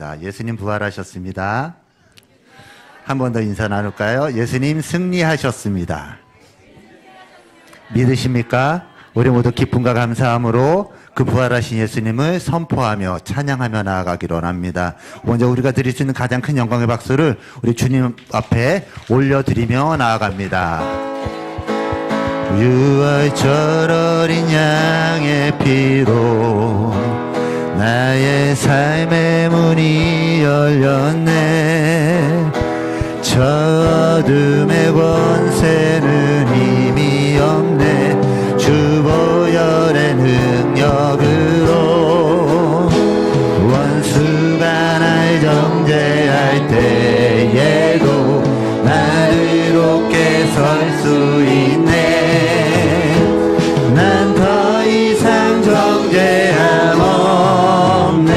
나갑니다. 예수님 부활하셨습니다. 한 번 더 인사 나눌까요? 예수님 승리하셨습니다. 믿으십니까? 우리 모두 기쁨과 감사함으로 그 부활하신 예수님을 선포하며 찬양하며 나아가기로 합니다. 먼저 우리가 드릴 수 있는 가장 큰 영광의 박수를 우리 주님 앞에 올려드리며 나아갑니다. 유월절 어린 양의 피로 나의 삶의 문이 열렸네. 저 어둠의 권세는 힘이 없네. 주 보혈의 능력으로 원수가 날 정죄할 때에도 나를 높게 설 수 있네. 난 더 이상 정죄함 없네.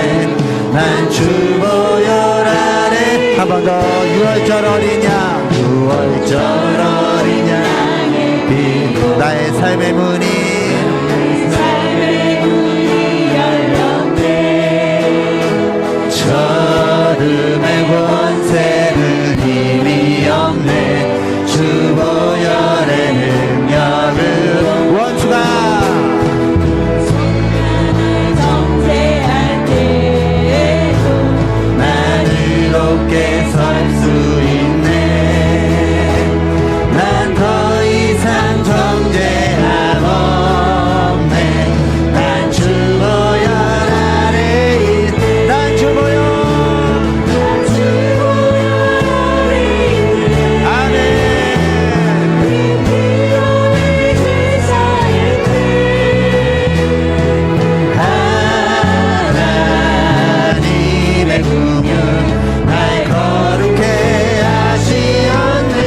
난 주 보혈 아래. 한 번 더. 유월절 어린 양, 유월절 어린 양의 피, 나의 삶의 문이 열렸네. 저 어둠의 권세는 힘이 없네. 주 보혈의 능력은 원수가 정죄할 때에도 나를 높게 설 수 있네. 난 더 이상 정죄함 없네. 난 주 보혈 아래 있네. 난 주 보혈 아멘. 하나님의 긍휼 날 거룩해 하시었네.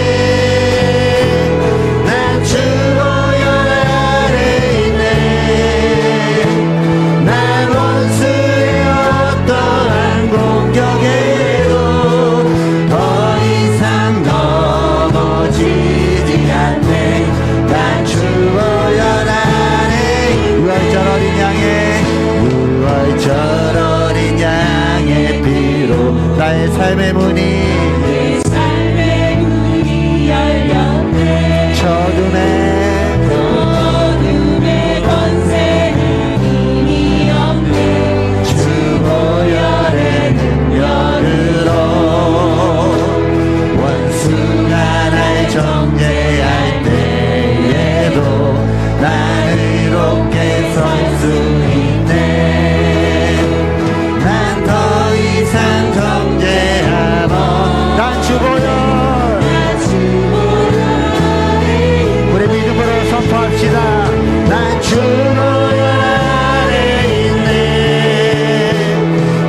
난 주 보혈 아래 있네. 난 원수의 어떠한 공격에도 더 이상 넘어지지 않네. 난 주 보혈 아래. 유월절 어린 양의, 유월절 어린 양의 피로 나의 삶의 문이 열렸네. 저 어둠의 권세는 힘이 없네. 주 보혈의 능력으로 원수가 날 정죄할 때에도 나를 높게 설 수 있네. 난 더 이상 정죄함 없네. 난 주 보혈. 우리 믿음으로 선포합시다. 난 주 보혈 아래 있네.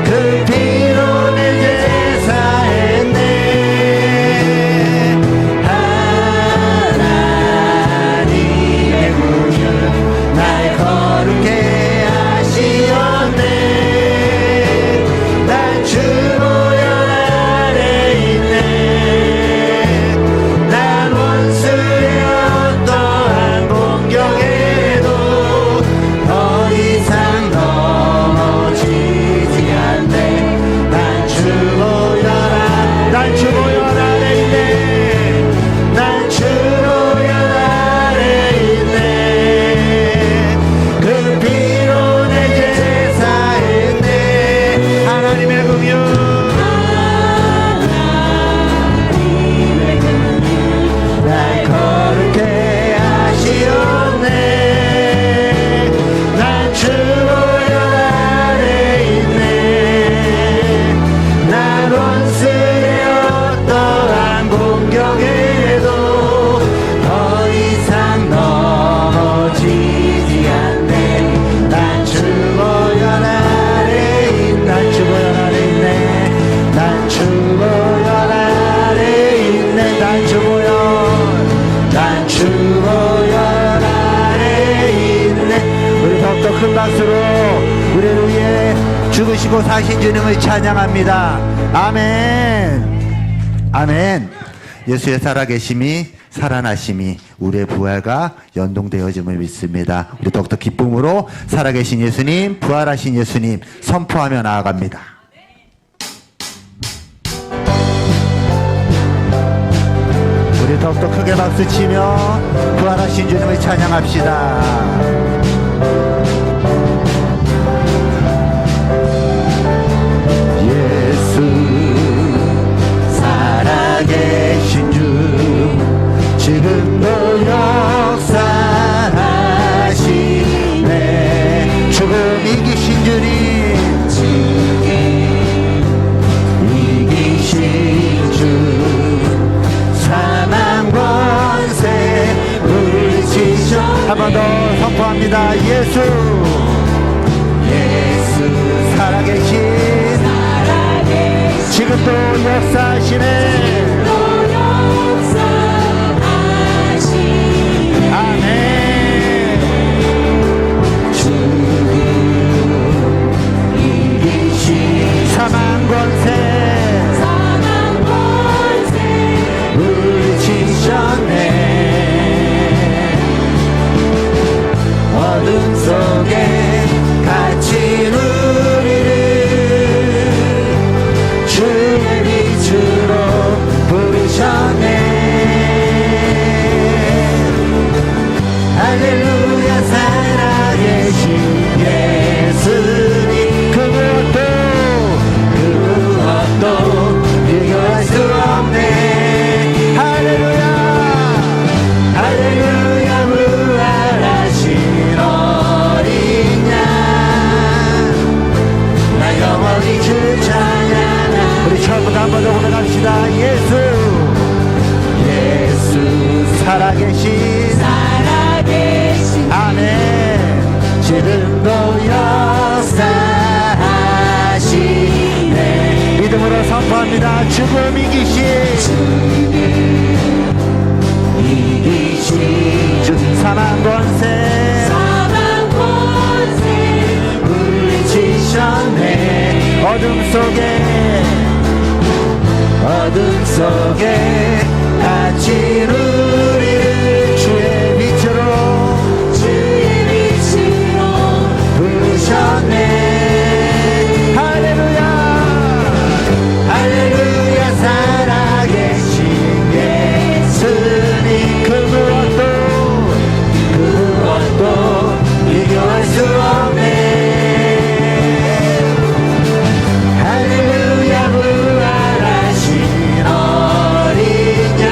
그 피로 내 제사했네. 하나님의 긍휼 날 거룩해 하시었네. 난 주 보혈 아래 있네. 난 원수의 어떠한 공격에도 더 이상 넘어지지 않네. 난 주 보혈 난 주 보혈 아래 있네. 난 주 보혈 아래 있네. 그 피로 내 제사했네. 하나님의 긍휼 날 거룩해 하시었네. 난 주 보혈 아래 있네. 난 원수의 어떠한 공격에도 더 이상 넘어지지 않네. 난 주 보혈 아래 있네. 난 주 보혈 아래 있네. 난 주 보혈 아래 있네. 난 주 보혈. 난 주 보혈 아래 있네. 우리 더욱더 큰 박수로 우리를 위해 죽으시고 사신 주님을 찬양합니다. 아멘. 아멘. 예수의 살아계심이 살아나심이 우리의 부활과 연동되어짐을 믿습니다. 우리 더욱더 기쁨으로 살아계신 예수님, 부활하신 예수님 선포하며 나아갑니다. 박수치며 부활하신 주님을 찬양합시다. 예수 살아계신 주 지금도 역사하시네. 죽음 이기신 주님 이기신 주 사망 권세 물리치셔. 한 번 더 선포합니다. 예수 살아계신 지금도 역사하시네. 아멘. 죽음 이기신 사망 권세 물리치셨네. 어둠 속에 갇힌 우리를 주의 빛으로 부르셨네. 할렐루야 살아계신 예수님 그 무엇도 비교할 수 없네. 할렐루야 할렐루야 부활하신 어린 양 나 영원히 주 찬양하. 우리 처음부터 한 번 더 고백합시다. 예수 살아계신 아멘. 지금도 역사하시네. 믿음으로 선포합니다. 죽음 이기신 주 사망 권세 물리치셨네. 어둠 속에 갇힌 우리를 주의 빛으로 부르셨네. 할렐루야 할렐루야 살아계신 예수님 그 무엇도 비교할 수 없네. 할렐루야 부활하신 어린 양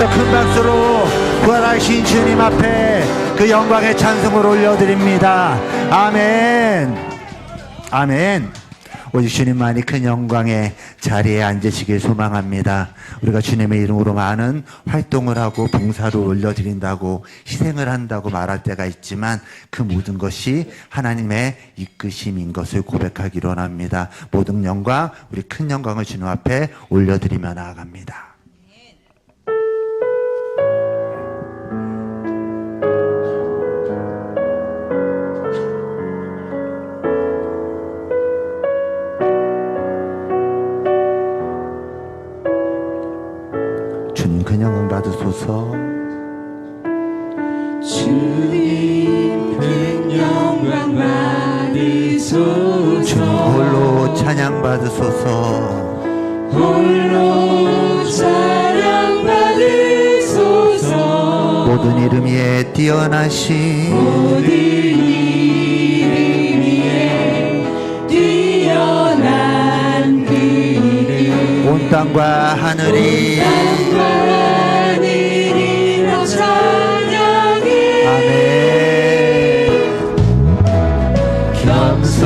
더 큰 박수로 부활하신 주님 앞에 그 영광의 찬송을 올려드립니다. 아멘. 아멘. 오직 주님만이 큰 영광의 자리에 앉으시길 소망합니다. 우리가 주님의 이름으로 많은 활동을 하고 봉사를 올려드린다고 희생을 한다고 말할 때가 있지만 그 모든 것이 하나님의 이끄심인 것을 고백하기로 합니다. 모든 영광, 우리 큰 영광을 주님 앞에 올려드리며 나아갑니다. 주님 큰 영광 받으소서. 주님 큰 영광 받으소서. 주님 홀로 찬양 받으소서. 홀로 찬양 받으소서. 모든 이름 위에 뛰어나신 모든 이름 위에 뛰어난 그 이름. 온 땅과 하늘이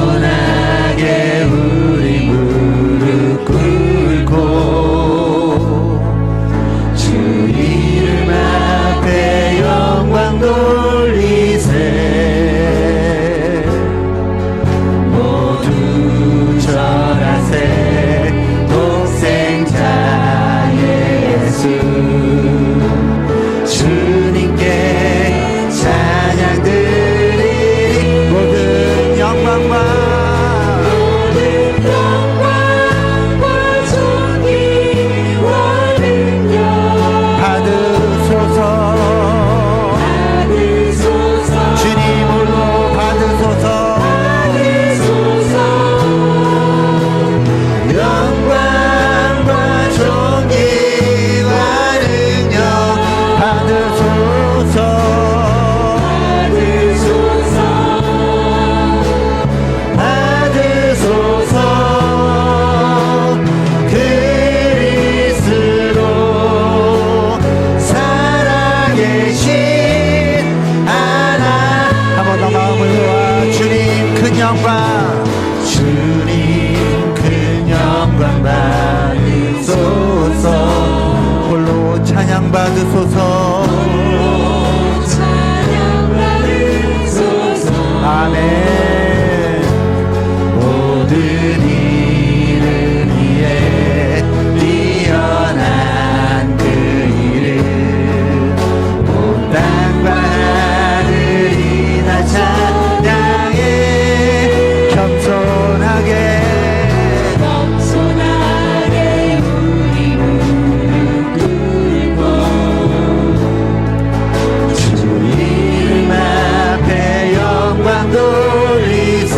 겸손하게 우리 무릎 꿇고 주 이름 앞에 영광 돌리세. 모두 절하세. 독생자 예수 주님께 찬양 드리리. 모든 영광과 존귀와 능력 받으소서. 주님 홀로 받으소서. 영광과 존귀와 능력 받으소서. 그리스도 살아계신 하나. 한 번 더 마음을 모아 주님 큰 영광. 주님 큰 영광 받으소서. 홀로 찬양 받으소서. 아멘. 모든 이름 위에 뛰어난 그 이름. 온 땅과 하늘이 다 찬양해. 겸손하게 우리 무릎 꿇고 주 이름 앞에 영광 돌리세.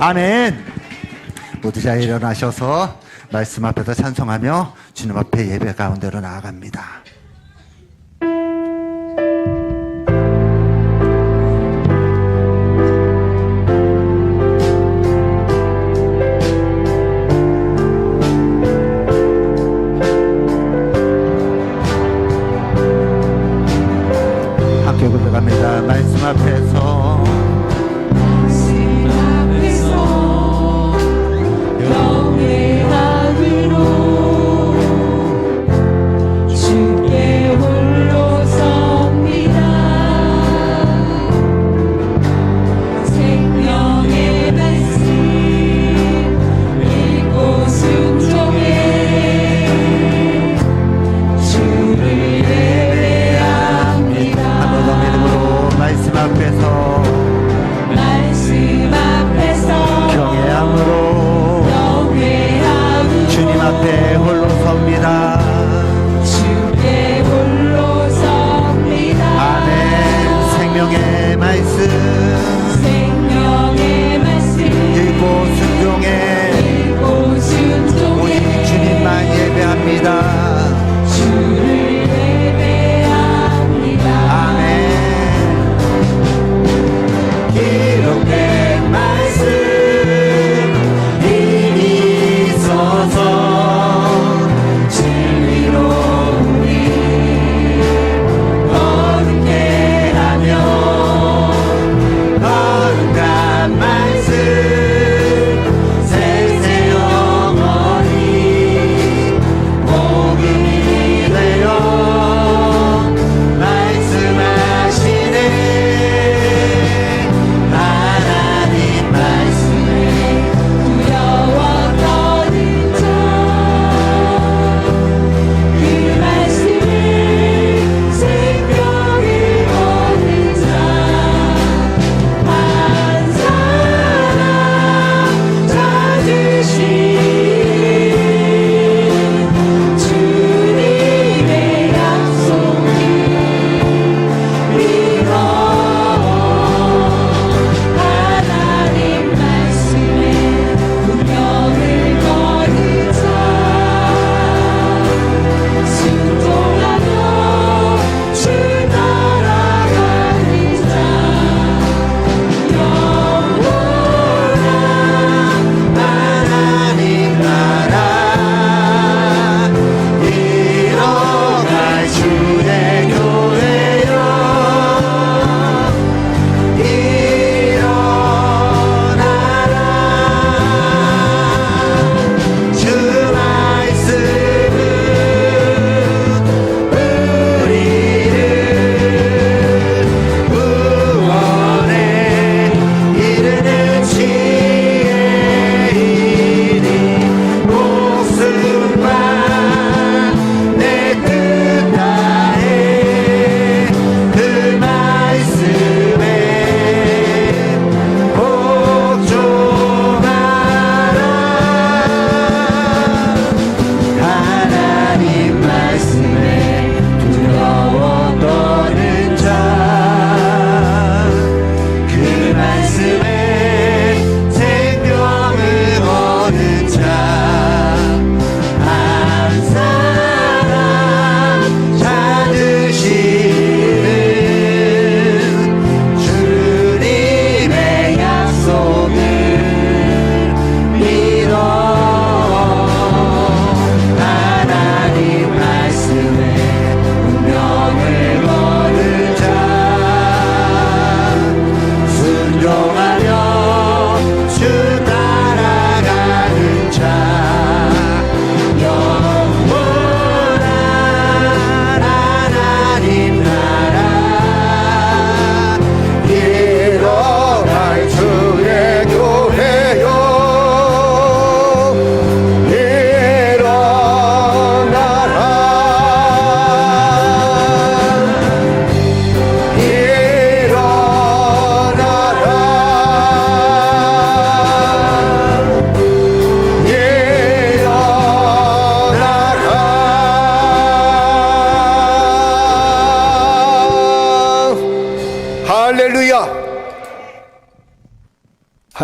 아멘. 모두 잘 일어나셔서 말씀 앞에서 찬송하며 주님 앞에 예배 가운데로 나아갑니다. 함께 고백합니다. 말씀 앞에서 말씀 앞에서 경외하기로 주께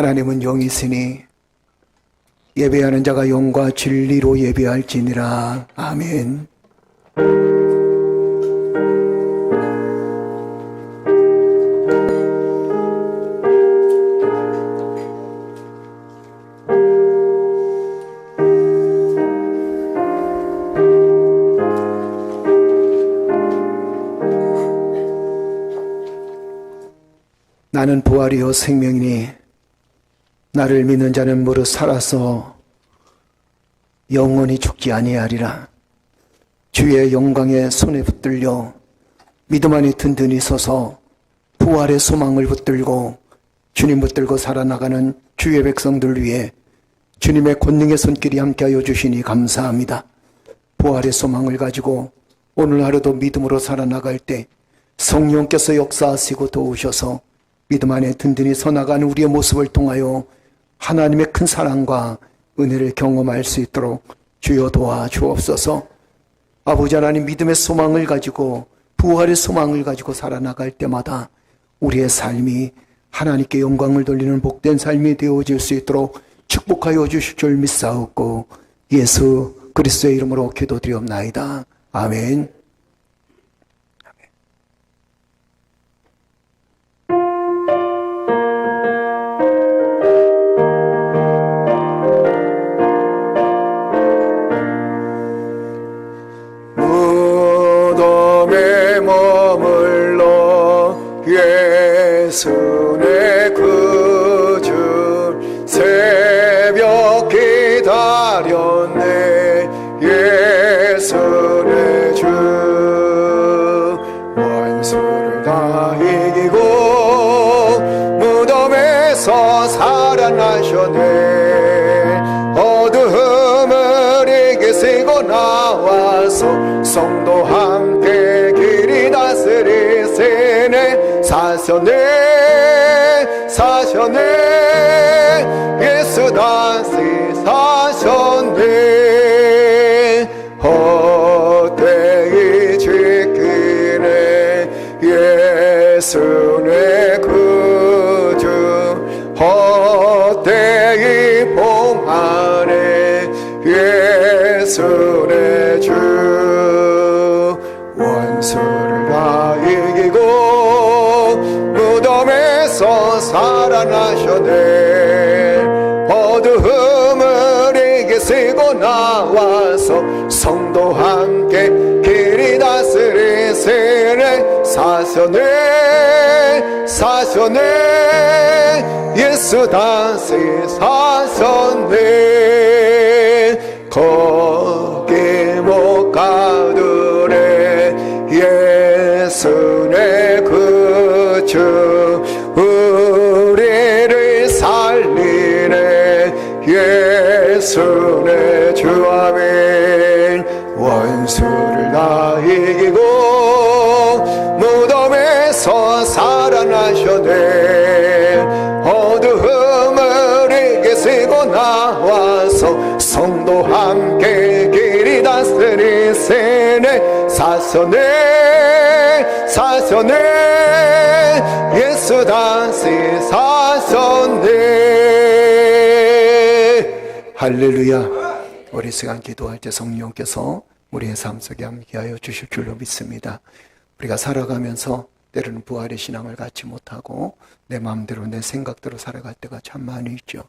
하나님은 영이시니 예배하는 자가 영과 진리로 예배할지니라. 아멘. 나는 부활이요 생명이니 나를 믿는 자는 무릇 살아서 영원히 죽지 아니하리라. 주의 영광에 손에 붙들려 믿음 안에 든든히 서서 부활의 소망을 붙들고 주님 붙들고 살아나가는 주의 백성들 위해 주님의 권능의 손길이 함께하여 주시니 감사합니다. 부활의 소망을 가지고 오늘 하루도 믿음으로 살아나갈 때 성령께서 역사하시고 도우셔서 믿음 안에 든든히 서나가는 우리의 모습을 통하여 하나님의 큰 사랑과 은혜를 경험할 수 있도록 주여 도와주옵소서. 아버지 하나님, 믿음의 소망을 가지고 부활의 소망을 가지고 살아나갈 때마다 우리의 삶이 하나님께 영광을 돌리는 복된 삶이 되어질 수 있도록 축복하여 주실 줄 믿사옵고 예수 그리스도의 이름으로 기도드리옵나이다. 아멘. 무덤에 머물러 예수 내 구주 새벽 기다렸네. 예수 내 주 원수를 다 이기고 무덤에서 살아나셨네. 어두움을 이기시고 나와서 성도 함께 길이 다스리시네. 사셨네 예수 다시 사셨네. 헛되이 지키네 예수 내 구주. 헛되이 봉하네 예수 내 주. 원수를 다 이기고 무덤에서 살아나셨네. 어두움을 이기시고 나와서 성도 함께 길이 다스리시네. 사셨네 예수 다시 사셨네. 거기 못 가두네 예수 내 구주. 우리를 살리네 예수 내 주. 아멘. 원수를 다 이기고 무덤에서 살아나셨네. 어두움을 이기시고 나와서 성도 함께 길이 다스리시네. 사셨네 예수 다시 사셨네. 할렐루야. 우리 시간 기도할 때 성령께서 우리의 삶 속에 함께하여 주실 줄로 믿습니다. 우리가 살아가면서 때로는 부활의 신앙을 갖지 못하고 내 마음대로 내 생각대로 살아갈 때가 참 많이 있죠.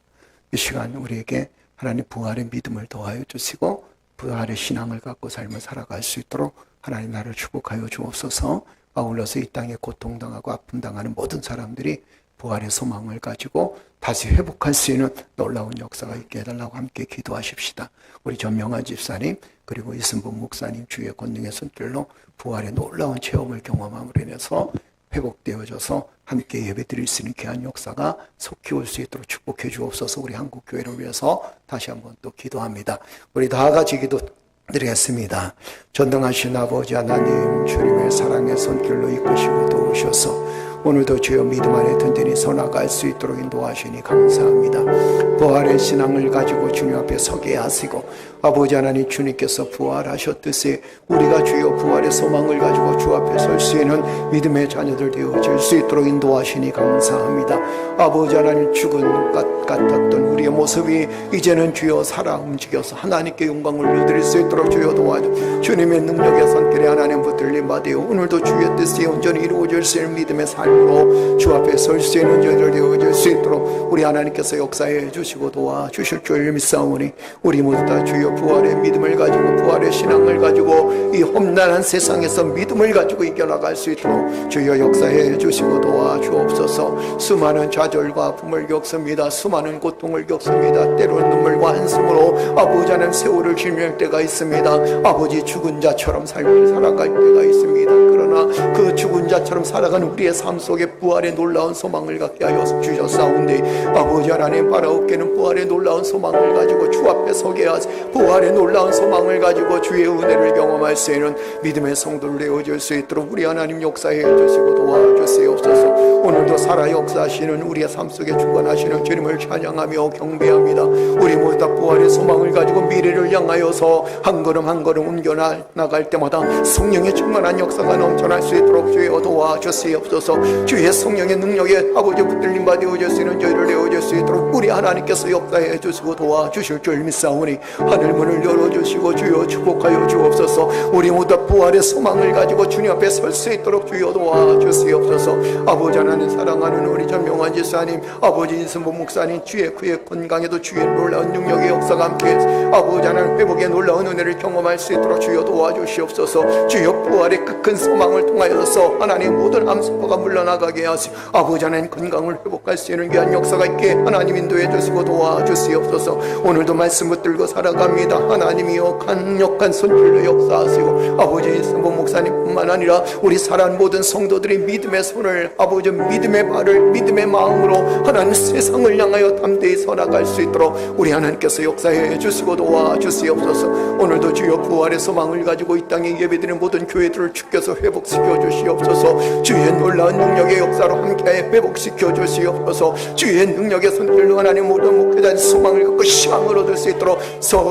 이 시간 우리에게 하나님 부활의 믿음을 더하여 주시고 부활의 신앙을 갖고 삶을 살아갈 수 있도록 하나님 나를 축복하여 주옵소서. 아울러서 이 땅에 고통당하고 아픔당하는 모든 사람들이 부활의 소망을 가지고 다시 회복할 수 있는 놀라운 역사가 있게 해달라고 함께 기도하십시다. 우리 전명환 집사님 그리고 이승복 목사님 주의 권능의 손길로 부활의 놀라운 체험을 경험함으로 인해서 회복되어져서 함께 예배드릴 수 있는 귀한 역사가 속히 올 수 있도록 축복해 주옵소서. 우리 한국교회를 위해서 다시 한번 또 기도합니다. 우리 다 같이 기도드리겠습니다. 전능하신 아버지 하나님, 주님의 사랑의 손길로 이끄시고 도우셔서 오늘도 주여 믿음 안에 든든히 서나갈 수 있도록 인도하시니 감사합니다. 부활의 신앙을 가지고 주님 앞에 서게 하시고 아버지 하나님 주님께서 부활하셨듯이 우리가 주여 부활의 소망을 가지고 주 앞에 설 수 있는 믿음의 자녀들 되어질 수 있도록 인도하시니 감사합니다. 아버지 하나님 죽은 것 같았던 우리의 모습이 이제는 주여 살아 움직여서 하나님께 영광을 누릴 수 있도록 주여 도와주 주님의 능력의 손길에 하나님 붙들림 받으요 오늘도 주의 뜻이 온전히 이루어질 수 있는 믿음의 삶으로 주 앞에 설 수 있는 저희들 되어질 수 있도록 우리 하나님께서 역사해 주시고 도와주실 줄 믿사오니 우리 모두 다 주여 부활의 믿음을 가지고 부활의 신앙을 가지고 이 험난한 세상에서 믿음을 가지고 이겨나갈 수 있도록 주여 역사해 주시고 도와주옵소서. 수많은 좌절과 아픔을 겪습니다. 수많은 고통을 겪습니다. 때로는 눈물과 한숨으로 아버지 하나님 세월을 지낼 때가 있습니다. 아버지 죽은 자처럼 삶을 살아갈 때가 있습니다. 그러나 그 죽은 자처럼 살아가는 우리의 삶 속에 부활의 놀라운 소망을 갖게 하여 주셨사온데 아버지 하나님 바라옵게는 부활의 놀라운 소망을 가지고 주 앞에 서게 하시 부활의 놀라운 소망을 가지고 주의 은혜를 경험할 수 있는 믿음의 성도를 되어줄 수 있도록 우리 하나님 역사해 주시고 도와주시옵소서. 오늘도 살아 역사하시는 우리의 삶 속에 주관하시는 주님을 찬양하며 경배합니다. 우리 모두 다 부활의 소망을 가지고 미래를 향하여서 한 걸음 한 걸음 옮겨 나갈 때마다 성령의 충만한 역사가 넘쳐날 수 있도록 주여 도와주시옵소서. 주의 성령의 능력에 아버지 붙들림 받으어질 수 있는 저희를 되어줄 수 있도록 우리 하나님께서 역사해 주시고 도와주실 줄 믿사오니 하늘문을 열어주시고 주여 축복하여 주옵소서. 우리 모두 부활의 소망을 가지고 주님 앞에 설 수 있도록 주여 도와주시옵소서. 아버지 하나님 사랑하는 우리 전명환 지사님 아버지 인승복 목사님 주의 그의 건강에도 주의 놀라운 능력의 역사가 함께 아버지 하나님 회복의 놀라운 은혜를 경험할 수 있도록 주여 도와주시옵소서. 주여 부활의 그 큰 소망을 통하여서 하나님 모든 암세포가 물러나가게 하시고 아버지 하나님 건강을 회복할 수 있는 귀한 역사가 있게 하나님 인도해 주시고 도와주시옵소서. 오늘도 말씀 붙들고 살아갑니다. 하나님이여 강력한 손길로 역사하시고 아버지 인승복 목사님뿐만 아니라 우리 살아온 모든 성도들이 믿음의 손을 아버지 믿음의 발을 믿음의 마음으로 하나님 세상을 향하여 담대히 서나갈 수 있도록 우리 하나님께서 역사해 주시고 도와주시옵소서. 오늘도 주여 부활의 소망을 가지고 이 땅에 예배드리는 모든 교회들을 주께서 회복시켜 주시옵소서. 주의 놀라운 능력의 역사로 함께 회복시켜 주시옵소서. 주의 능력의 손길로 하나님 모든 목회자의 소망을 갖고 시황을 얻을 수 있도록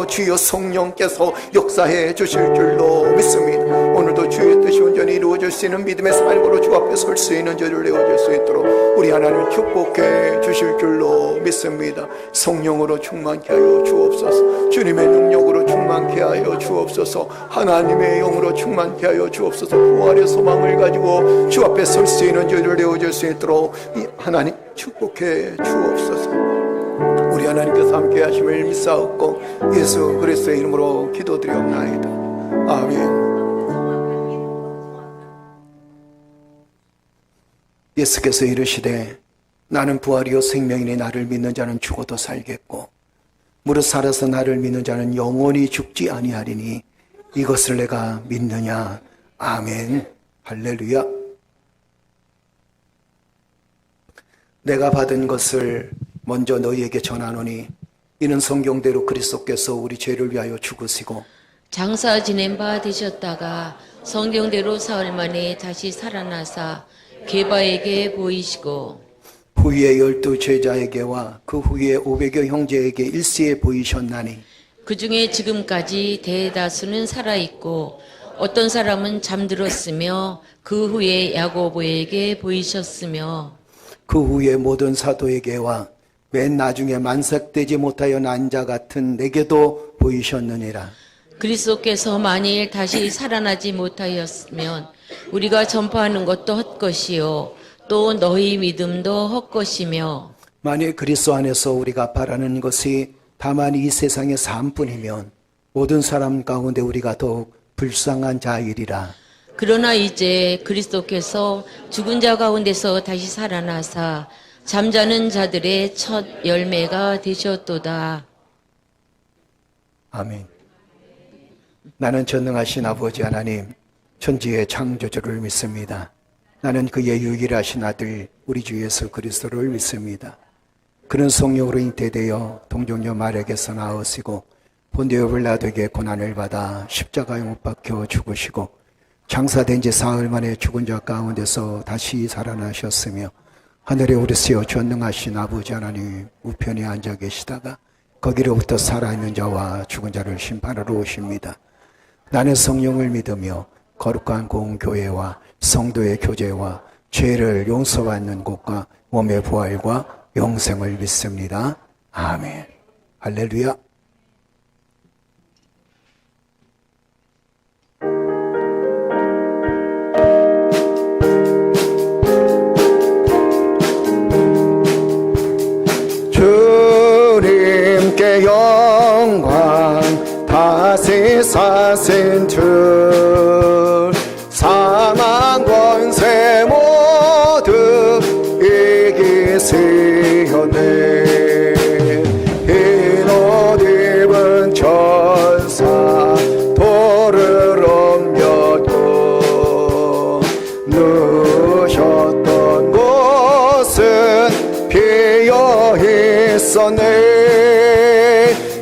주여 성령께서 역사해 주실 줄로 믿습니다. 오늘도 주의 뜻이 온전히 이루어질 수 있는 믿음의 삶으로 주 앞에 설 수 있는 저를 내어줄 수 있도록 우리 하나님 축복해 주실 줄로 믿습니다. 성령으로 충만케 하여 주옵소서. 주님의 능력으로 충만케 하여 주옵소서. 하나님의 영으로 충만케 하여 주옵소서. 부활의 소망을 가지고 주 앞에 설 수 있는 저를 내어줄 수 있도록 하나님 축복해 주옵소서. 우리 하나님께서 함께 하심을 믿사옵고 예수 그리스도의 이름으로 기도드리옵나이다. 아멘. 예수께서 이르시되 나는 부활이요 생명이니 나를 믿는 자는 죽어도 살겠고 무릇 살아서 나를 믿는 자는 영원히 죽지 아니하리니 이것을 내가 믿느냐. 아멘. 할렐루야. 내가 받은 것을 먼저 너희에게 전하노니 이는 성경대로 그리스도께서 우리 죄를 위하여 죽으시고 장사 지낸 바 되셨다가 성경대로 사흘 만에 다시 살아나사 게바에게 보이시고 후에 12 제자에게와 그 후에 500여 형제에게 일시에 보이셨나니 그 중에 지금까지 대다수는 살아있고 어떤 사람은 잠들었으며 그 후에 야고보에게 보이셨으며 그 후에 모든 사도에게와 맨 나중에 만삭되지 못하여 난 자 같은 내게도 보이셨느니라. 그리스도께서 만일 다시 살아나지 못하였으면 우리가 전파하는 것도 헛것이요 또 너희 믿음도 헛것이며 만일 그리스도 안에서 우리가 바라는 것이 다만 이 세상의 삶뿐이면 모든 사람 가운데 우리가 더욱 불쌍한 자이리라. 그러나 이제 그리스도께서 죽은 자 가운데서 다시 살아나사 잠자는 자들의 첫 열매가 되셨도다. 아멘. 나는 전능하신 아버지 하나님 천지의 창조주를 믿습니다. 나는 그의 유일하신 아들 우리 주 예수 그리스도를 믿습니다. 그는 성령으로 잉태되어 동정녀 마리아에게서 나으시고 본디오 빌라도에게 고난을 받아 십자가에 못 박혀 죽으시고 장사된 지 사흘 만에 죽은 자 가운데서 다시 살아나셨으며 하늘에 우리 세워 전능하신 아버지 하나님 우편에 앉아 계시다가 거기로부터 살아있는 자와 죽은 자를 심판하러 오십니다. 나는 성령을 믿으며 거룩한 공교회와 성도의 교제와 죄를 용서받는 곳과 몸의 부활과 영생을 믿습니다. 아멘. 할렐루야. 주님께 영광 다시 사신 주 사망 권세 모두 이기시었네. 흰 옷 입은 천사 돌을 옮겨도 누셨던 곳은 비어 있었네.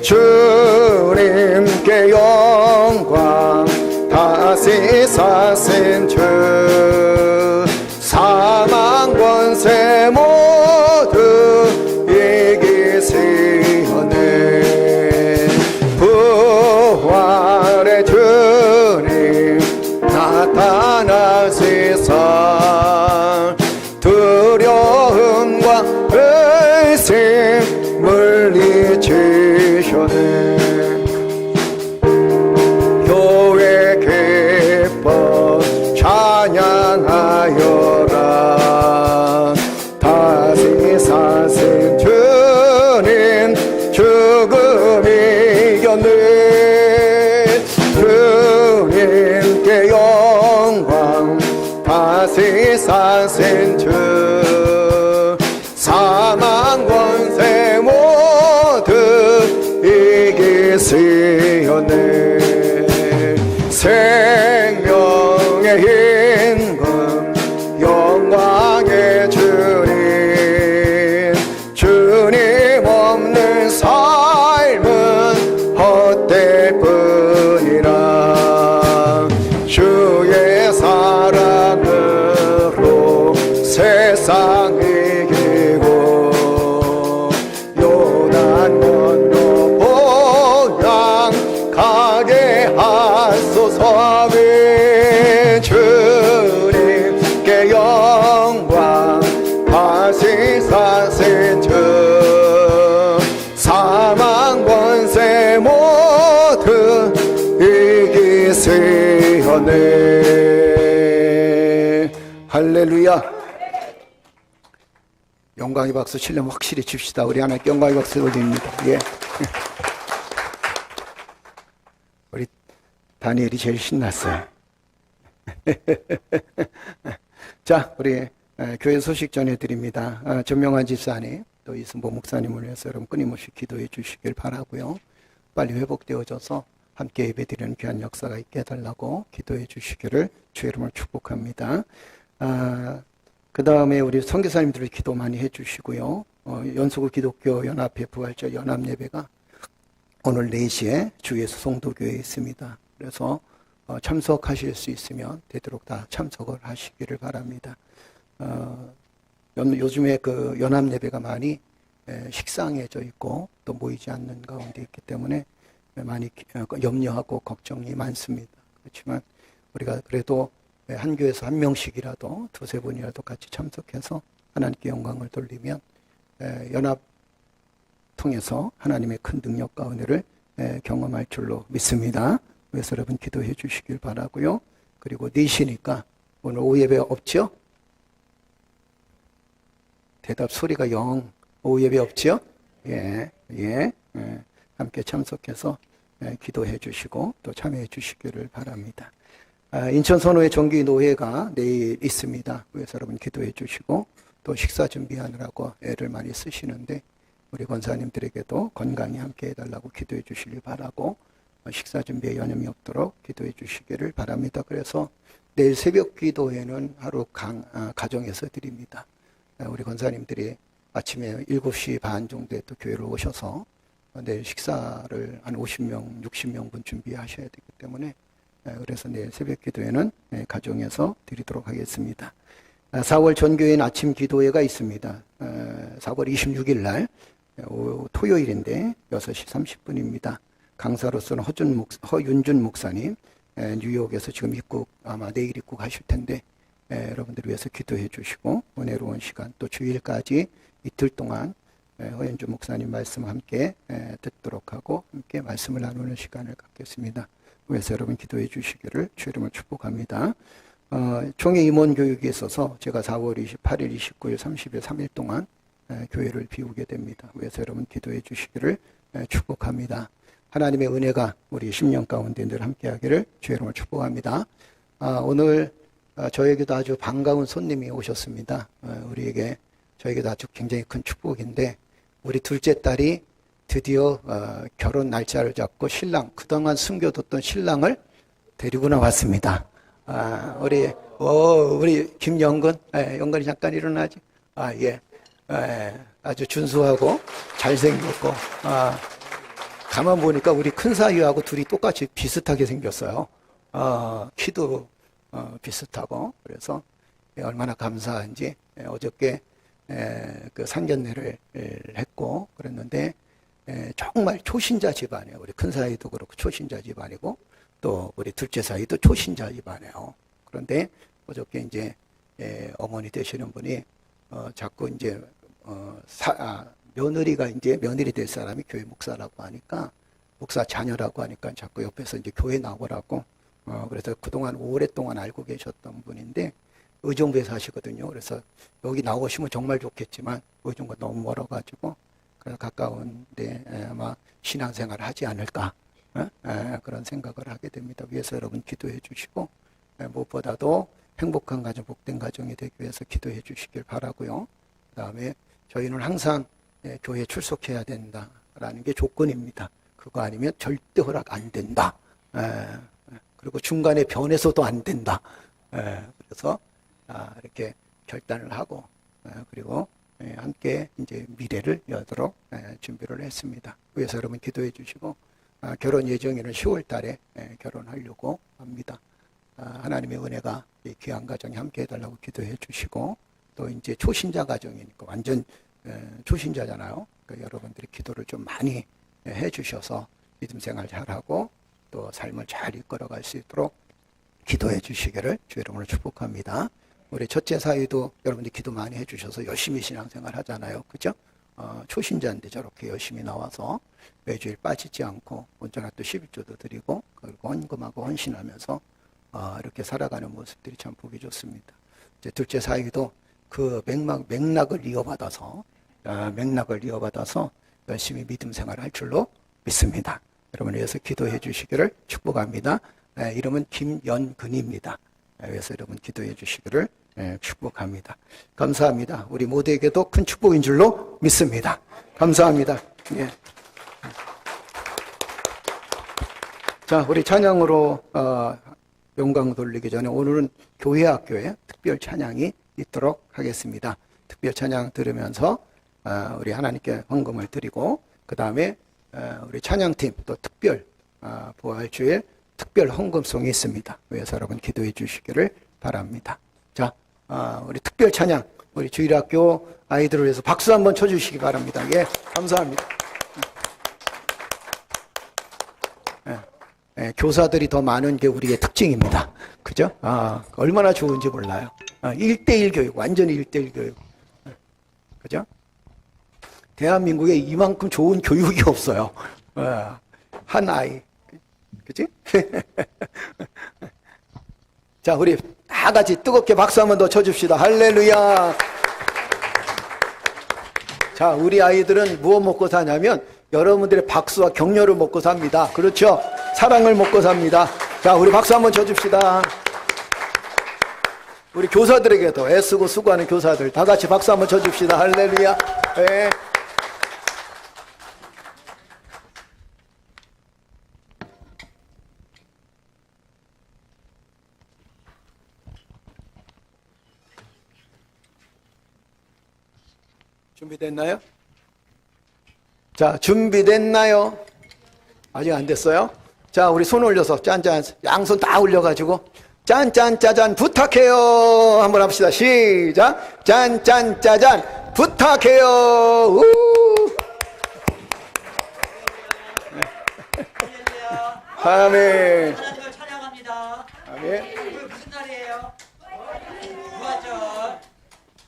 주님께 영광 다시 사신 주 사망 권세 모두 이기시었네. 부활의 주님 나타나시사 두려움과 의심 물리치셨네. 교회 기뻐 찬양하여라. 다시 사신 주님 죽음 이겼네. 주님께 영광 다시 사신 주 사망 권세 모두 이기시었네. 생명의 임금 영광의 주님 주님 없는 삶은 헛될 뿐이라. 주의 사랑으로 세상 이기고 요단 건너 본향 가게 하소서. 주님께 영광 다시 사신 주 사망 권세 모두 이기시었네. 할렐루야. 영광의 박수 치려면 확실히 칩시다. 우리 하나님께 영광의 박수 올립니다. 예. 우리 다니엘이 제일 신났어요. 자, 우리 교회 소식 전해드립니다. 전명환 집사님 또 이승보 목사님을 위해서 여러분 끊임없이 기도해 주시길 바라고요. 빨리 회복되어져서 함께 예배드리는 귀한 역사가 있게 해달라고 기도해 주시기를 주의 이름으로 축복합니다. 그 다음에 우리 선교사님들이 기도 많이 해주시고요. 연수구 기독교 연합회 부활절 연합 예배가 오늘 4시에 주예수 성도교회에 있습니다. 그래서 참석하실 수 있으면 되도록 다 참석을 하시기를 바랍니다. 요즘에 그 연합 예배가 많이 식상해져 있고 또 모이지 않는 가운데 있기 때문에 많이 염려하고 걱정이 많습니다. 그렇지만 우리가 그래도 한 교회에서 한 명씩이라도 두세 분이라도 같이 참석해서 하나님께 영광을 돌리면 연합 통해서 하나님의 큰 능력과 은혜를 경험할 줄로 믿습니다. 그래서 여러분 기도해 주시길 바라고요. 그리고 4시니까 오늘 오후 예배 없죠? 대답 소리가 영. 오후 예배 없죠? 예. 함께 참석해서 기도해 주시고 또 참여해 주시기를 바랍니다. 인천 선호회 정기 노회가 내일 있습니다. 그래서 여러분 기도해 주시고 또 식사 준비하느라고 애를 많이 쓰시는데 우리 권사님들에게도 건강히 함께 해달라고 기도해 주시길 바라고 식사 준비에 여념이 없도록 기도해 주시기를 바랍니다. 그래서 내일 새벽 기도회는 하루 가정에서 드립니다. 우리 권사님들이 아침에 7시 반 정도에 또 교회를 오셔서 내일 식사를 한 50명, 60명분 준비하셔야 되기 때문에 그래서 내일 새벽 기도회는 가정에서 드리도록 하겠습니다. 4월 전교인 아침 기도회가 있습니다. 4월 26일 날 토요일인데 6시 30분입니다. 강사로서는 허윤준 목사님, 뉴욕에서 지금 아마 내일 입국하실 텐데 여러분들을 위해서 기도해 주시고 은혜로운 시간, 또 주일까지 이틀 동안 허윤준 목사님 말씀 함께 듣도록 하고 함께 말씀을 나누는 시간을 갖겠습니다. 그래서 여러분 기도해 주시기를 주 이름으로 축복합니다. 총회 임원 교육에 있어서 제가 4월 28일, 29일, 30일 3일 동안 교회를 비우게 됩니다. 그래서 여러분 기도해 주시기를 축복합니다. 하나님의 은혜가 우리 10년 가운데 늘 함께하기를 주의 이름으로 축복합니다. 오늘 저에게도 아주 반가운 손님이 오셨습니다. 저에게도 아주 굉장히 큰 축복인데 우리 둘째 딸이 드디어 결혼 날짜를 잡고 그동안 숨겨뒀던 신랑을 데리고 나왔습니다. 우리 김영근, 영근이 잠깐 일어나지. 아주 준수하고 잘생겼고, 가만 보니까 우리 큰 사위하고 둘이 똑같이 비슷하게 생겼어요. 키도 비슷하고, 그래서 얼마나 감사한지 어저께 그 상견례를 했고 그랬는데 정말 초신자 집안이에요. 우리 큰 사위도 그렇고 초신자 집안이고 또 우리 둘째 사위도 초신자 집안이에요. 그런데 어저께 이제 어머니 되시는 분이 자꾸 이제 며느리가 이제 며느리 될 사람이 교회 목사라고 하니까 목사 자녀라고 하니까 자꾸 옆에서 이제 교회 나오라고 그래서 그동안 오랫동안 알고 계셨던 분인데 의정부에 사시거든요. 그래서 여기 나오시면 정말 좋겠지만 의정부가 너무 멀어가지고 그래서 가까운데 아마 신앙생활을 하지 않을까 그런 생각을 하게 됩니다. 위해서 여러분 기도해 주시고 무엇보다도 행복한 가정, 복된 가정이 되기 위해서 기도해 주시길 바라고요. 그 다음에 저희는 항상 교회에 출석해야 된다라는 게 조건입니다. 그거 아니면 절대 허락 안 된다. 그리고 중간에 변해서도 안 된다. 그래서 이렇게 결단을 하고 그리고 함께 이제 미래를 여도록 준비를 했습니다. 위해서 여러분 기도해 주시고 결혼 예정일은 10월 달에 결혼하려고 합니다. 하나님의 은혜가 이 귀한 가정에 함께 해달라고 기도해 주시고 또 이제 초신자 가정이니까 완전 초신자잖아요. 그러니까 여러분들이 기도를 좀 많이 해 주셔서 믿음 생활 잘하고 또 삶을 잘 이끌어갈 수 있도록 기도해 주시기를 주 이름으로 축복합니다. 우리 첫째 사위도 여러분들이 기도 많이 해 주셔서 열심히 신앙생활 하잖아요. 그죠? 초신자인데 저렇게 열심히 나와서 매주일 빠지지 않고 온전한 또 11조도 드리고 그리고 헌금하고 헌신하면서 이렇게 살아가는 모습들이 참 보기 좋습니다. 이제 둘째 사위도 그 맥락을 이어받아서 열심히 믿음 생활을 할 줄로 믿습니다. 여러분 위해서 기도해 주시기를 축복합니다. 이름은 김연근입니다. 위해서 여러분 기도해 주시기를 축복합니다. 감사합니다. 우리 모두에게도 큰 축복인 줄로 믿습니다. 감사합니다. 예. 자, 우리 찬양으로 영광 돌리기 전에 오늘은 교회학교에 특별 찬양이 있도록 하겠습니다. 특별 찬양 들으면서 우리 하나님께 헌금을 드리고 그 다음에 우리 찬양팀 또 특별 부활주일 특별 헌금송이 있습니다. 위해서 여러분 기도해 주시기를 바랍니다. 자, 우리 특별 찬양 우리 주일학교 아이들을 위해서 박수 한번 쳐주시기 바랍니다. 예, 감사합니다. 교사들이 더 많은 게 우리의 특징입니다. 그죠? 얼마나 좋은지 몰라요. 1대1 교육, 완전히 1대1 교육. 그죠? 대한민국에 이만큼 좋은 교육이 없어요. 한 아이. 그치? 자, 우리 다 같이 뜨겁게 박수 한번 더 쳐줍시다. 할렐루야. 자, 우리 아이들은 무엇 먹고 사냐면 여러분들의 박수와 격려를 먹고 삽니다. 그렇죠? 사랑을 먹고 삽니다. 자, 우리 박수 한번 쳐줍시다. 우리 교사들에게도 애쓰고 수고하는 교사들 다 같이 박수 한번 쳐줍시다. 할렐루야. 네. 준비됐나요? 자, 준비됐나요? 아직 안 됐어요? 자, 우리 손 올려서 짠짠 양손 다 올려가지고 짠짠짜잔 부탁해요. 한번 합시다. 시작. 짠짠짜잔 부탁해요. 우. 아멘. 하나님을 찬양합니다. 아멘. 오늘 무슨 날이에요? 부활절.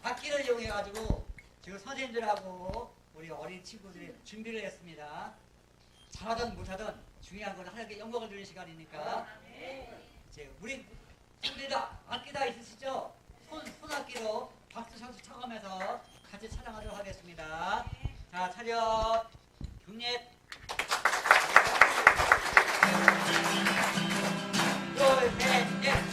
악기를 이용해가지고 지금 선생님들하고 우리 어린 친구들이 준비를 했습니다. 잘하든 못하든 중요한 건 하나님께 영광을 드리는 시간이니까 이제 우리 친구들 악기 다 있으시죠? 손악기로 박수 쳐가면서 같이 찬양하도록 하겠습니다. 자, 차렷, 경례. 둘, 셋, 넷.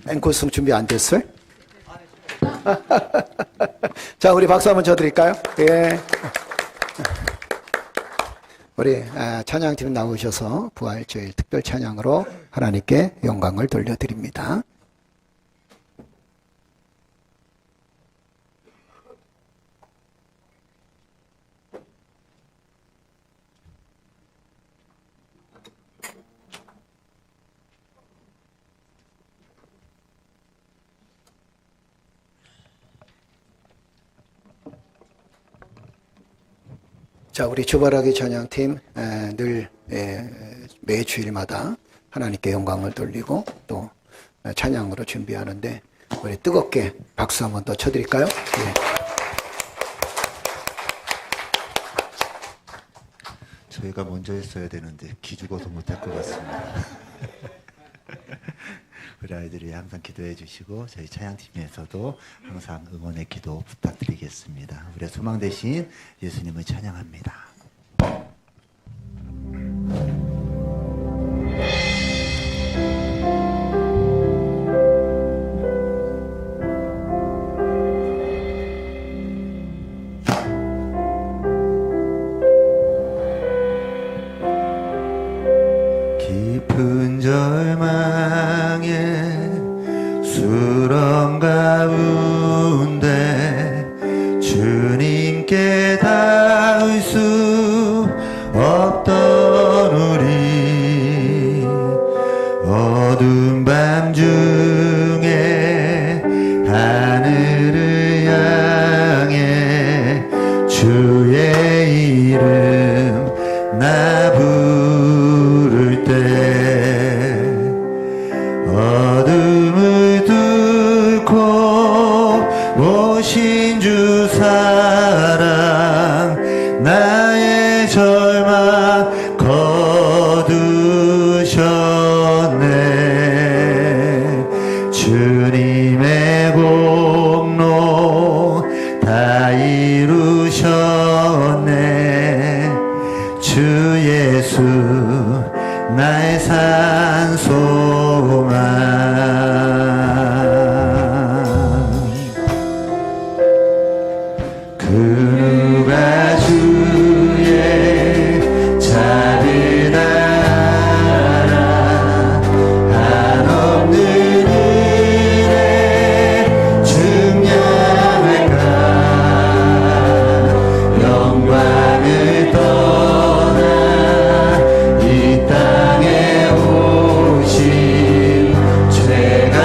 앵콜송 준비 안 됐어요? 자, 우리 박수 한번 쳐드릴까요? 예. 우리 찬양팀 나오셔서 부활주일 특별 찬양으로 하나님께 영광을 돌려드립니다. 자, 우리 주바라기 찬양팀 늘 매 주일마다 하나님께 영광을 돌리고 또 찬양으로 준비하는데 우리 뜨겁게 박수 한번 더 쳐드릴까요? 예. 저희가 먼저 했어야 되는데 기죽어서 못할 것 같습니다. 그 아이들이 항상 기도해 주시고 저희 찬양팀에서도 항상 응원의 기도 부탁드리겠습니다. 우리 소망 대신 예수님을 찬양합니다. 깊은 절망에 수렁 가운데 주님께 닿을 수 없던 우리 어두운 밤 중에 하늘을 향해 주의 이름 나 부를 때 어둠을 뚫고 오신 주 사랑 나의 절망 거두셨네. 주님의 공로 다 이루셨네. 주 예수 나의 산소망 그 누가 주의 자비를 알아 한없는 일에 중량할까 영광을 떠나 이 땅에 오신 죄가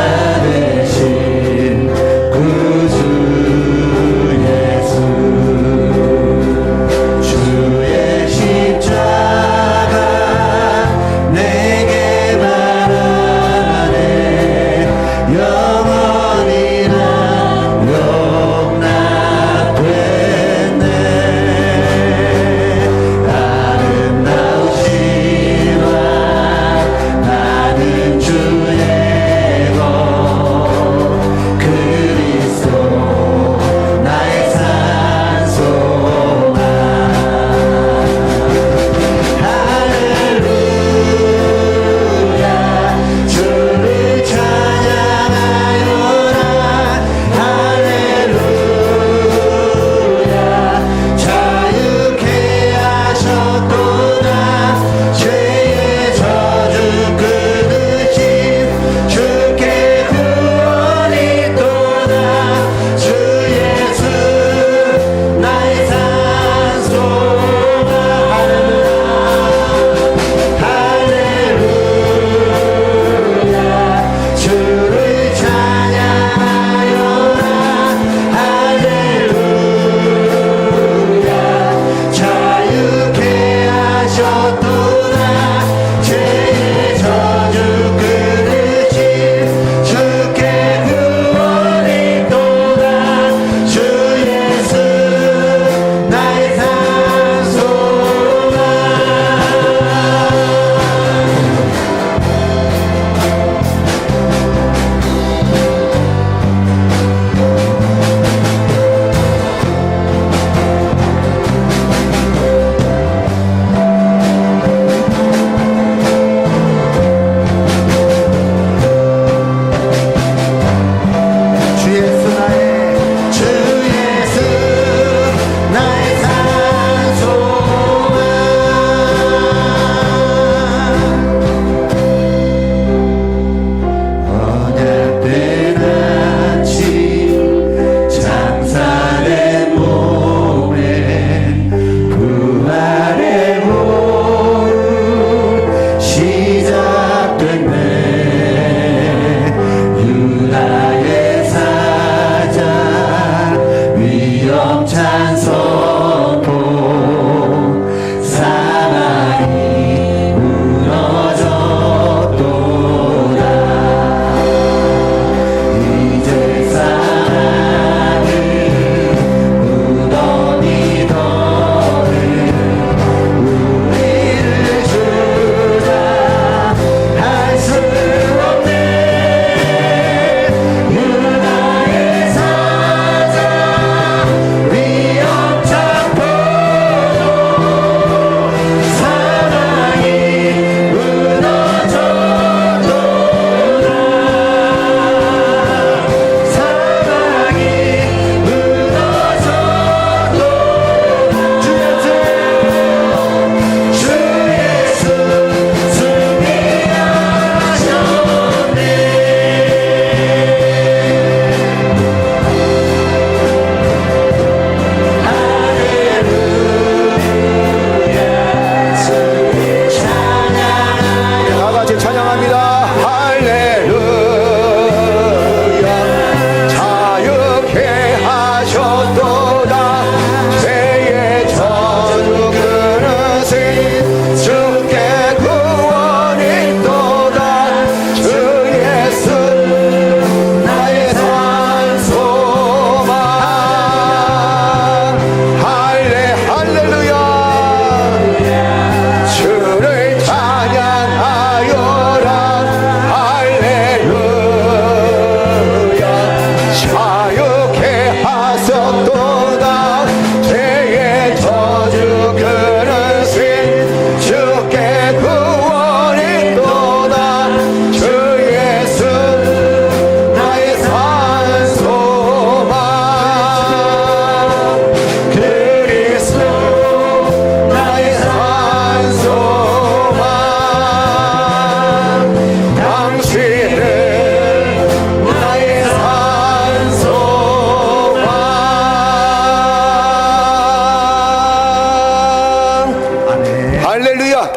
할렐루야.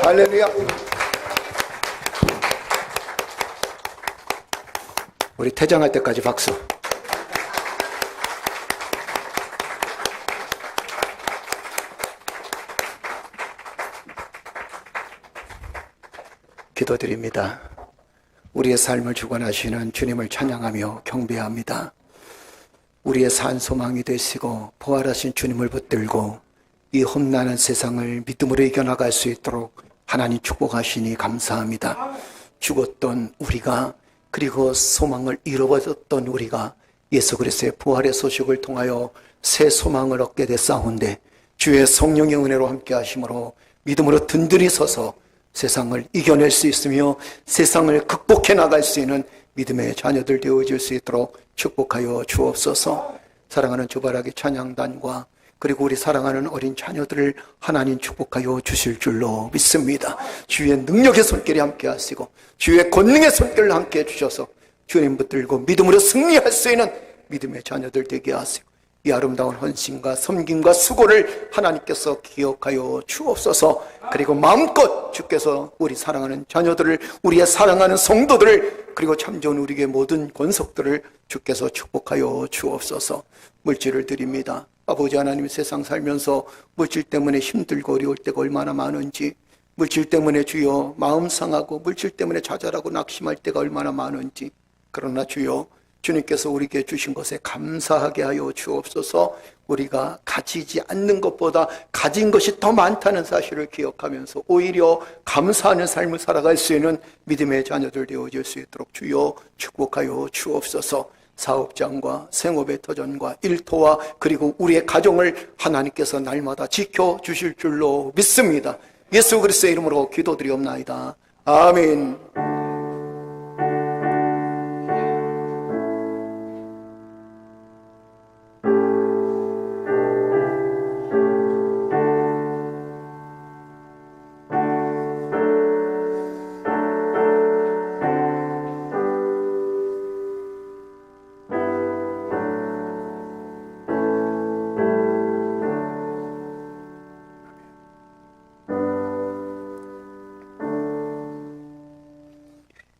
할렐루야. 우리 퇴장할 때까지 박수. 기도드립니다. 우리의 삶을 주관하시는 주님을 찬양하며 경배합니다. 우리의 산 소망이 되시고 부활하신 주님을 붙들고 이 험난한 세상을 믿음으로 이겨나갈 수 있도록 하나님 축복하시니 감사합니다. 죽었던 우리가, 그리고 소망을 잃어버렸던 우리가 예수 그리스도의 부활의 소식을 통하여 새 소망을 얻게 됐사온데 주의 성령의 은혜로 함께 하심으로 믿음으로 든든히 서서 세상을 이겨낼 수 있으며 세상을 극복해 나갈 수 있는 믿음의 자녀들 되어질 수 있도록 축복하여 주옵소서. 사랑하는 주바라기 찬양단과 그리고 우리 사랑하는 어린 자녀들을 하나님 축복하여 주실 줄로 믿습니다. 주의 능력의 손길이 함께 하시고 주의 권능의 손길을 함께 해주셔서 주님 붙들고 믿음으로 승리할 수 있는 믿음의 자녀들 되게 하시고 이 아름다운 헌신과 섬김과 수고를 하나님께서 기억하여 주옵소서. 그리고 마음껏 주께서 우리 사랑하는 자녀들을, 우리의 사랑하는 성도들을, 그리고 참 좋은 우리의 모든 권속들을 주께서 축복하여 주옵소서. 물질을 드립니다. 아버지 하나님, 세상 살면서 물질 때문에 힘들고 어려울 때가 얼마나 많은지, 물질 때문에 주여 마음 상하고 물질 때문에 좌절하고 낙심할 때가 얼마나 많은지, 그러나 주여 주님께서 우리에게 주신 것에 감사하게 하여 주옵소서. 우리가 가지지 않는 것보다 가진 것이 더 많다는 사실을 기억하면서 오히려 감사하는 삶을 살아갈 수 있는 믿음의 자녀들 되어질 수 있도록 주여 축복하여 주옵소서. 사업장과 생업의 터전과 일터와 그리고 우리의 가정을 하나님께서 날마다 지켜주실 줄로 믿습니다. 예수 그리스도의 이름으로 기도드리옵나이다. 아멘.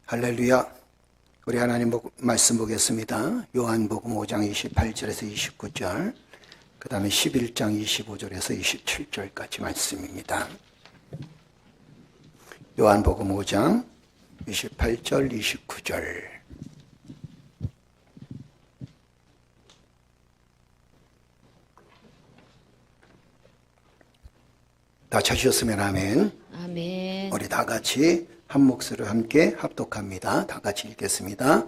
할렐루야. 우리 하나님 말씀 보겠습니다. 요한복음 5장 28절에서 29절, 그 다음에 11장 25절에서 27절까지 말씀입니다. 요한복음 5장 28절 29절. 다 찾으셨으면 아멘. 아멘. 우리 다 같이 한 목소리로 함께 합독합니다. 다 같이 읽겠습니다.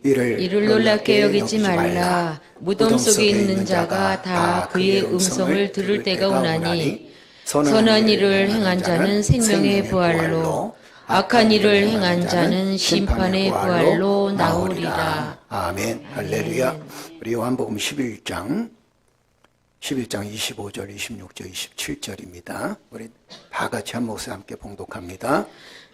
이를 놀랍게 여기지 말라. 무덤 속에 있는 자가 다 그의 음성을 들을 때가 오나니 선한 일을 행한 자는 생명의 부활로, 악한 일을 행한 자는 심판의 부활로 나오리라. 아멘. 할렐루야. 우리 요한복음 11장 25절, 26절, 27절입니다. 우리 다 같이 한 목소리 함께 봉독합니다.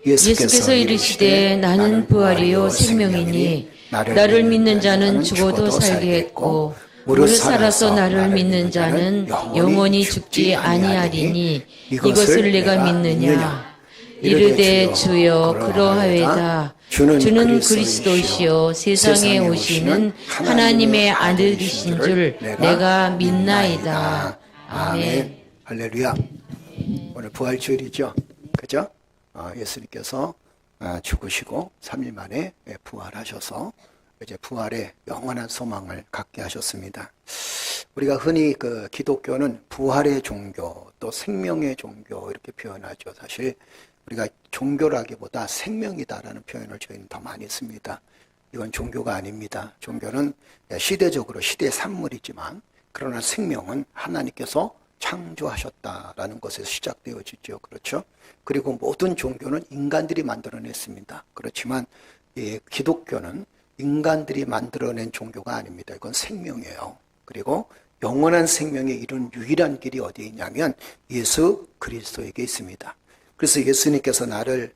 예수께서 이르시되 나는 부활이요 생명이니 나를 믿는 자는 죽어도 살게 했고 무릇 살아서 나를 믿는 자는 영원히 죽지 아니하리니 이것을 내가 믿느냐. 이르되 주여 그러하외다. 주는 그리스도시요 세상에 오시는 하나님의 아들이신 줄 내가 믿나이다. 아멘. 할렐루야. 오늘 부활주일이죠. 그죠? 예수님께서 죽으시고 3일 만에 부활하셔서 이제 부활의 영원한 소망을 갖게 하셨습니다. 우리가 흔히 그 기독교는 부활의 종교, 또 생명의 종교 이렇게 표현하죠. 사실 우리가 종교라기보다 생명이다라는 표현을 저희는 더 많이 씁니다. 이건 종교가 아닙니다. 종교는 시대적으로 시대의 산물이지만 그러나 생명은 하나님께서 창조하셨다라는 것에서 시작되어지죠. 그렇죠? 그리고 모든 종교는 인간들이 만들어냈습니다. 그렇지만 기독교는 인간들이 만들어낸 종교가 아닙니다. 이건 생명이에요. 그리고 영원한 생명에 이른 유일한 길이 어디에 있냐면 예수 그리스도에게 있습니다. 그래서 예수님께서 나를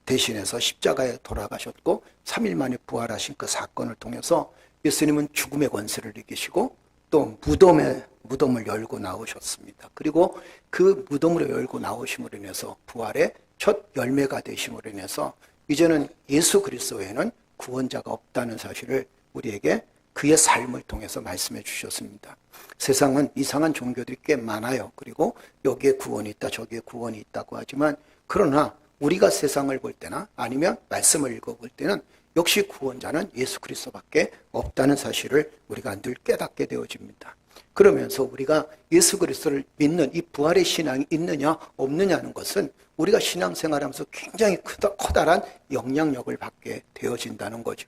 대신해서 십자가에 돌아가셨고 3일 만에 부활하신 그 사건을 통해서 예수님은 죽음의 권세를 이기시고 또 무덤에 무덤을 열고 나오셨습니다. 그리고 그 무덤으로 열고 나오심으로 인해서 부활의 첫 열매가 되심으로 인해서 이제는 예수 그리스도에는 구원자가 없다는 사실을 우리에게 그의 삶을 통해서 말씀해 주셨습니다. 세상은 이상한 종교들이 꽤 많아요. 그리고 여기에 구원이 있다, 저기에 구원이 있다고 하지만 그러나 우리가 세상을 볼 때나 아니면 말씀을 읽어볼 때는 역시 구원자는 예수 그리스도밖에 없다는 사실을 우리가 늘 깨닫게 되어집니다. 그러면서 우리가 예수 그리스도를 믿는 이 부활의 신앙이 있느냐 없느냐는 것은 우리가 신앙생활하면서 굉장히 커다란 영향력을 받게 되어진다는 거죠.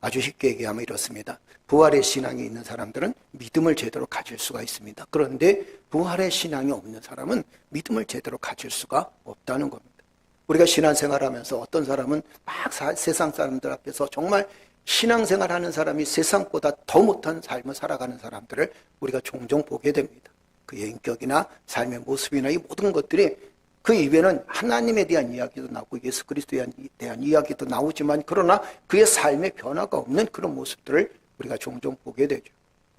아주 쉽게 얘기하면 이렇습니다. 부활의 신앙이 있는 사람들은 믿음을 제대로 가질 수가 있습니다. 그런데 부활의 신앙이 없는 사람은 믿음을 제대로 가질 수가 없다는 겁니다. 우리가 신앙생활하면서 어떤 사람은 막 세상 사람들 앞에서 정말 신앙생활하는 사람이 세상보다 더 못한 삶을 살아가는 사람들을 우리가 종종 보게 됩니다. 그의 인격이나 삶의 모습이나 이 모든 것들이 그 입에는 하나님에 대한 이야기도 나오고 예수 그리스도에 대한 이야기도 나오지만 그러나 그의 삶의 변화가 없는 그런 모습들을 우리가 종종 보게 되죠.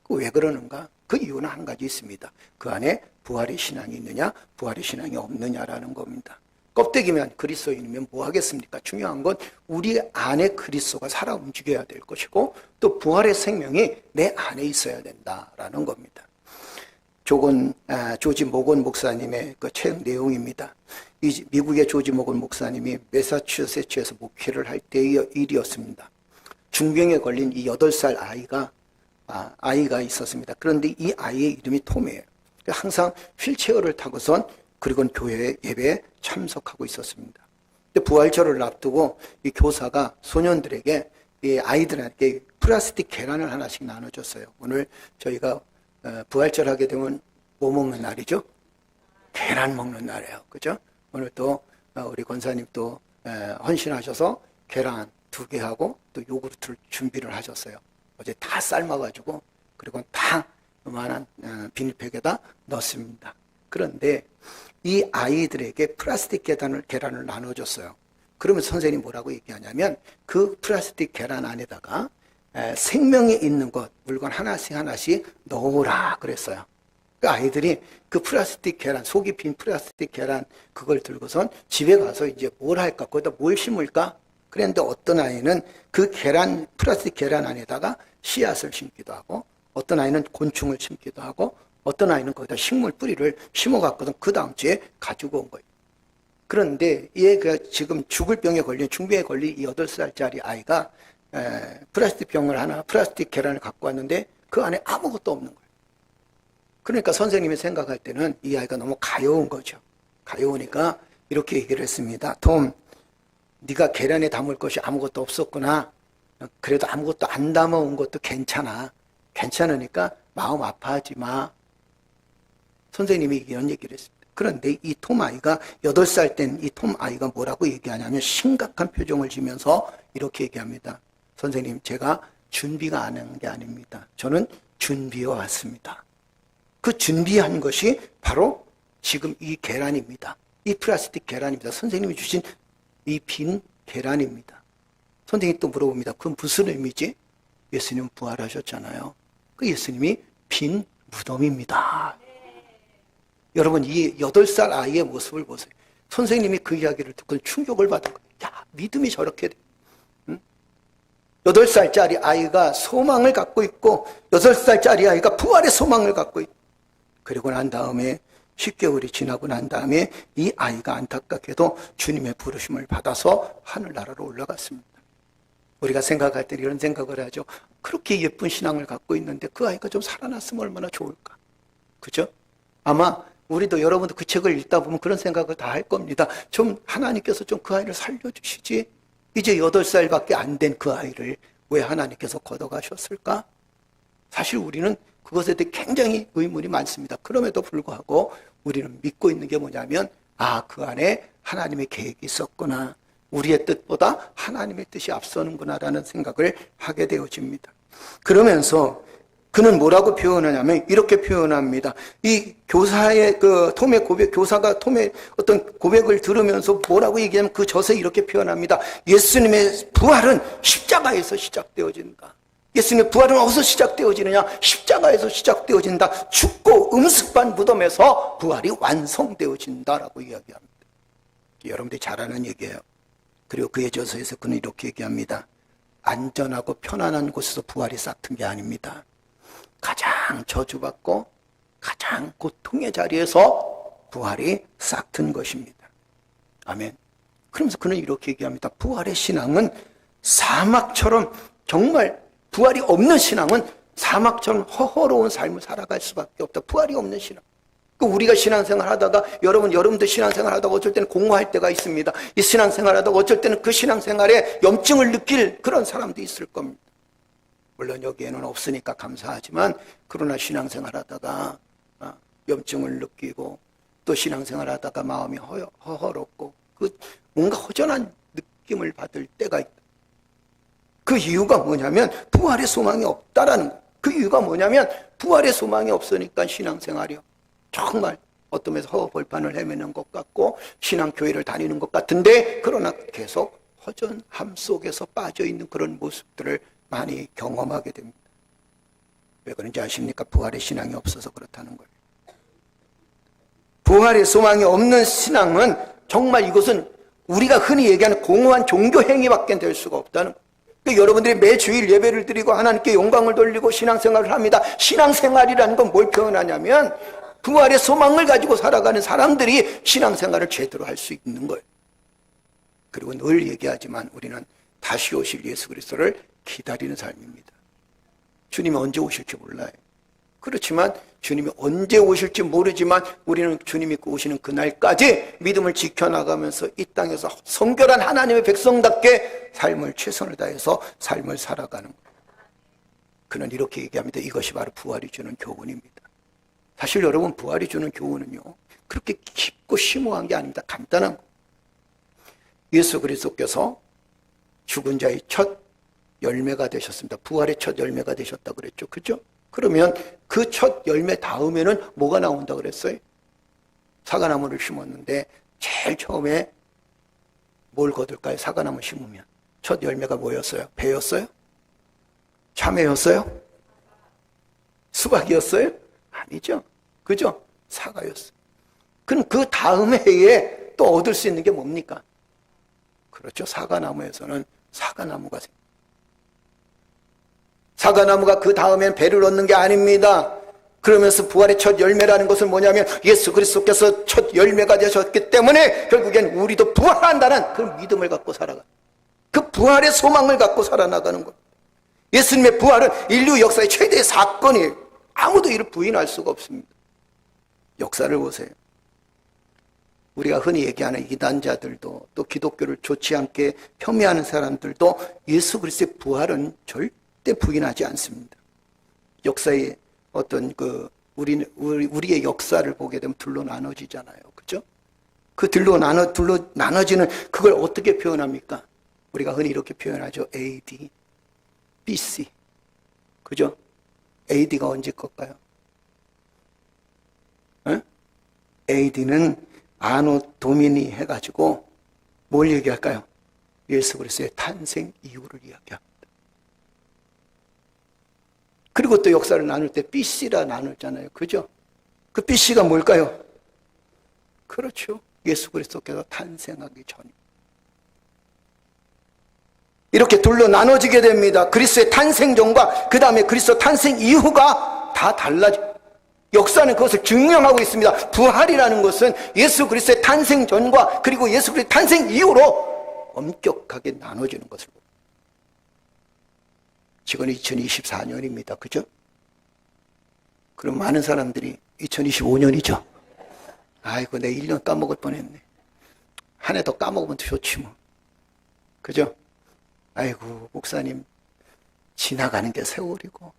왜 그러는가? 그 이유는 한 가지 있습니다. 그 안에 부활의 신앙이 있느냐 부활의 신앙이 없느냐라는 겁니다. 껍데기면 그리스도인이면 뭐 하겠습니까? 중요한 건 우리 안에 그리스도가 살아 움직여야 될 것이고 또 부활의 생명이 내 안에 있어야 된다라는 겁니다. 조지 모건 목사님의 그 책 내용입니다. 미국의 조지 모건 목사님이 매사추세츠에서 목회를 할 때의 일이었습니다. 중병에 걸린 이 8살 아이가 있었습니다. 그런데 이 아이의 이름이 톰이에요. 항상 휠체어를 타고선 그리고 교회 예배에 참석하고 있었습니다. 부활절을 앞두고 이 교사가 소년들에게 이 아이들에게 플라스틱 계란을 하나씩 나눠줬어요. 오늘 저희가 부활절 하게 되면 뭐 먹는 날이죠? 계란 먹는 날이에요. 그죠? 오늘 또 우리 권사님 또 헌신하셔서 계란 2개 하고 또 요구르트를 준비를 하셨어요. 어제 다 삶아가지고 그리고 다 요만한 비닐팩에다 넣습니다. 그런데 이 아이들에게 플라스틱 계란을 나눠줬어요. 그러면 선생님이 뭐라고 얘기하냐면 그 플라스틱 계란 안에다가 생명이 있는 것, 물건 하나씩 넣으라 그랬어요. 그 아이들이 그 플라스틱 계란, 속이 빈 플라스틱 계란 그걸 들고선 집에 가서 이제 뭘 할까? 거기다 뭘 심을까? 그런데 어떤 아이는 그 플라스틱 계란 안에다가 씨앗을 심기도 하고 어떤 아이는 곤충을 심기도 하고 어떤 아이는 거기다 식물 뿌리를 심어갖고는 그 다음 주에 가지고 온 거예요. 그런데 얘가 지금 죽을 병에 걸린, 중병에 걸린 이 8살짜리 아이가 플라스틱 계란을 갖고 왔는데 그 안에 아무것도 없는 거예요. 그러니까 선생님이 생각할 때는 이 아이가 너무 가여운 거죠. 가여우니까 이렇게 얘기를 했습니다. 톰, 네가 계란에 담을 것이 아무것도 없었구나. 그래도 아무것도 안 담아온 것도 괜찮아. 괜찮으니까 마음 아파하지 마. 선생님이 이런 얘기를 했습니다. 그런데 이 톰 아이가 8살 된 이 톰 아이가 뭐라고 얘기하냐면 심각한 표정을 지면서 이렇게 얘기합니다. 선생님, 제가 준비가 안 한 게 아닙니다. 저는 준비해 왔습니다. 그 준비한 것이 바로 지금 이 계란입니다. 이 플라스틱 계란입니다. 선생님이 주신 이 빈 계란입니다. 선생님이 또 물어봅니다. 그건 무슨 의미지? 예수님 부활하셨잖아요. 그 예수님이 빈 무덤입니다. 여러분, 이 8살 아이의 모습을 보세요. 선생님이 그 이야기를 듣고 충격을 받은 거예요. 야, 믿음이 저렇게 돼. 8살짜리 아이가 소망을 갖고 있고 6살짜리 아이가 부활의 소망을 갖고 있고 그리고 난 다음에 10개월이 지나고 난 다음에 이 아이가 안타깝게도 주님의 부르심을 받아서 하늘나라로 올라갔습니다. 우리가 생각할 때 이런 생각을 하죠. 그렇게 예쁜 신앙을 갖고 있는데 그 아이가 좀 살아났으면 얼마나 좋을까. 그죠? 아마 우리도 여러분도 그 책을 읽다 보면 그런 생각을 다 할 겁니다. 좀 하나님께서 좀 그 아이를 살려주시지. 이제 8살밖에 안 된 그 아이를 왜 하나님께서 걷어가셨을까? 사실 우리는 그것에 대해 굉장히 의문이 많습니다. 그럼에도 불구하고 우리는 믿고 있는 게 뭐냐면 그 안에 하나님의 계획이 있었구나. 우리의 뜻보다 하나님의 뜻이 앞서는구나라는 생각을 하게 되어집니다. 그러면서 그는 뭐라고 표현하냐면 이렇게 표현합니다. 이 교사의 톰의 고백, 교사가 톰의 어떤 고백을 들으면서 뭐라고 얘기하면 그 젖에 이렇게 표현합니다. 예수님의 부활은 십자가에서 시작되어진다. 예수님의 부활은 어디서 시작되어지느냐? 십자가에서 시작되어진다. 죽고 음습한 무덤에서 부활이 완성되어진다라고 이야기합니다. 여러분들이 잘 아는 얘기예요. 그리고 그의 저서에서 그는 이렇게 얘기합니다. 안전하고 편안한 곳에서 부활이 싹튼 게 아닙니다. 가장 저주받고 가장 고통의 자리에서 부활이 싹튼 것입니다. 아멘. 그러면서 그는 이렇게 얘기합니다. 부활의 신앙은 사막처럼, 정말 부활이 없는 신앙은 사막처럼 허허로운 삶을 살아갈 수밖에 없다. 부활이 없는 신앙. 우리가 신앙생활 하다가, 여러분도 신앙생활 하다가 어쩔 때는 공허할 때가 있습니다. 이 신앙생활 하다가 어쩔 때는 그 신앙생활에 염증을 느낄 그런 사람도 있을 겁니다. 물론 여기에는 없으니까 감사하지만, 그러나 신앙생활 하다가 염증을 느끼고 또 신앙생활 하다가 마음이 허허롭고 뭔가 허전한 느낌을 받을 때가 있다. 그 이유가 뭐냐면 부활의 소망이 없다라는 거예요. 그 이유가 뭐냐면 부활의 소망이 없으니까 신앙생활이요, 정말 어떤 면에서 허허벌판을 헤매는 것 같고 신앙교회를 다니는 것 같은데, 그러나 계속 허전함 속에서 빠져있는 그런 모습들을 많이 경험하게 됩니다. 왜 그런지 아십니까? 부활의 신앙이 없어서 그렇다는 거예요. 부활의 소망이 없는 신앙은 정말 이것은 우리가 흔히 얘기하는 공허한 종교 행위밖에 될 수가 없다는 거예요. 그러니까 여러분들이 매 주일 예배를 드리고 하나님께 영광을 돌리고 신앙생활을 합니다. 신앙생활이라는 건 뭘 표현하냐면 부활의 소망을 가지고 살아가는 사람들이 신앙생활을 제대로 할 수 있는 거예요. 그리고 늘 얘기하지만 우리는 다시 오실 예수 그리스도를 기다리는 삶입니다. 주님이 언제 오실지 몰라요. 그렇지만 주님이 언제 오실지 모르지만 우리는 주님이 오시는 그날까지 믿음을 지켜나가면서 이 땅에서 성결한 하나님의 백성답게 삶을 최선을 다해서 삶을 살아가는 거예요. 그는 이렇게 얘기합니다. 이것이 바로 부활이 주는 교훈입니다. 사실 여러분, 부활이 주는 교훈은요, 그렇게 깊고 심오한 게 아닙니다. 간단한 거예요. 예수 그리스도께서 죽은 자의 첫 열매가 되셨습니다. 부활의 첫 열매가 되셨다고 그랬죠. 그죠? 그러면 그 첫 열매 다음에는 뭐가 나온다 그랬어요? 사과나무를 심었는데 제일 처음에 뭘 거둘까요? 사과나무 심으면 첫 열매가 뭐였어요? 배였어요? 참외였어요? 수박이었어요? 아니죠. 그죠? 사과였어요. 그럼 그 다음 해에 또 얻을 수 있는 게 뭡니까? 그렇죠. 사과나무에서는 사과나무가 생깁니다. 사과나무가 그 다음엔 배를 얻는 게 아닙니다. 그러면서 부활의 첫 열매라는 것은 뭐냐면 예수 그리스도께서 첫 열매가 되셨기 때문에 결국엔 우리도 부활한다는 그 믿음을 갖고 살아가, 그 부활의 소망을 갖고 살아나가는 것. 예수님의 부활은 인류 역사의 최대의 사건이에요. 아무도 이를 부인할 수가 없습니다. 역사를 보세요. 우리가 흔히 얘기하는 이단자들도 또 기독교를 좋지 않게 폄훼하는 사람들도 예수 그리스도의 부활은 절대 부인하지 않습니다. 역사의 어떤 우리의 역사를 보게 되면 둘로 나눠지잖아요. 그죠? 그 둘로 나눠지는 그걸 어떻게 표현합니까? 우리가 흔히 이렇게 표현하죠. AD, BC. 그죠? AD가 언제 걸까요? AD는 아노 도미니 해가지고 뭘 얘기할까요? 예수 그리스도의 탄생 이후를 이야기합니다. 그리고 또 역사를 나눌 때 BC라 나누잖아요. 그죠? 그 BC가 뭘까요? 그렇죠. 예수 그리스도께서 탄생하기 전입니다. 이렇게 둘로 나눠지게 됩니다. 그리스도의 탄생 전과 그 다음에 그리스도 탄생 이후가 다 달라져. 역사는 그것을 증명하고 있습니다. 부활이라는 것은 예수 그리스도의 탄생 전과 그리고 예수 그리스도의 탄생 이후로 엄격하게 나눠지는 것을 봅니다. 지금 2024년입니다. 그죠? 그럼 많은 사람들이 2025년이죠. 아이고, 내 1년 까먹을 뻔했네. 한 해 더 까먹으면 좋지 뭐. 그죠? 아이고, 목사님, 지나가는 게 세월이고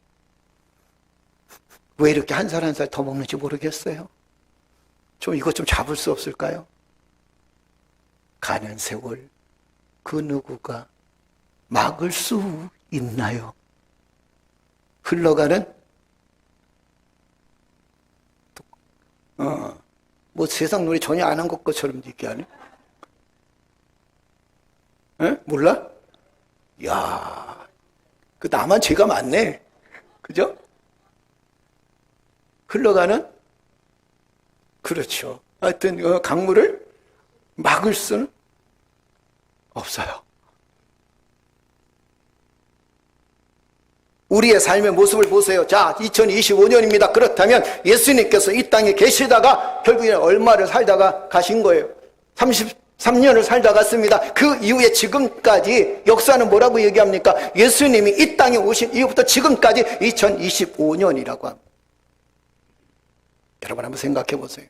왜 이렇게 한 살 한 살 더 먹는지 모르겠어요. 좀 이것 좀 잡을 수 없을까요? 가는 세월 그 누구가 막을 수 있나요? 흘러가는 뭐 세상 놀이 전혀 안 한 것처럼 얘기하네. 몰라? 야, 그 나만 죄가 많네. 그죠? 흘러가는? 그렇죠. 하여튼 강물을 막을 수는 없어요. 우리의 삶의 모습을 보세요. 자, 2025년입니다. 그렇다면 예수님께서 이 땅에 계시다가 결국에 얼마를 살다가 가신 거예요? 33년을 살다 갔습니다. 그 이후에 지금까지 역사는 뭐라고 얘기합니까? 예수님이 이 땅에 오신 이후부터 지금까지 2025년이라고 합니다. 여러분 한번 생각해 보세요.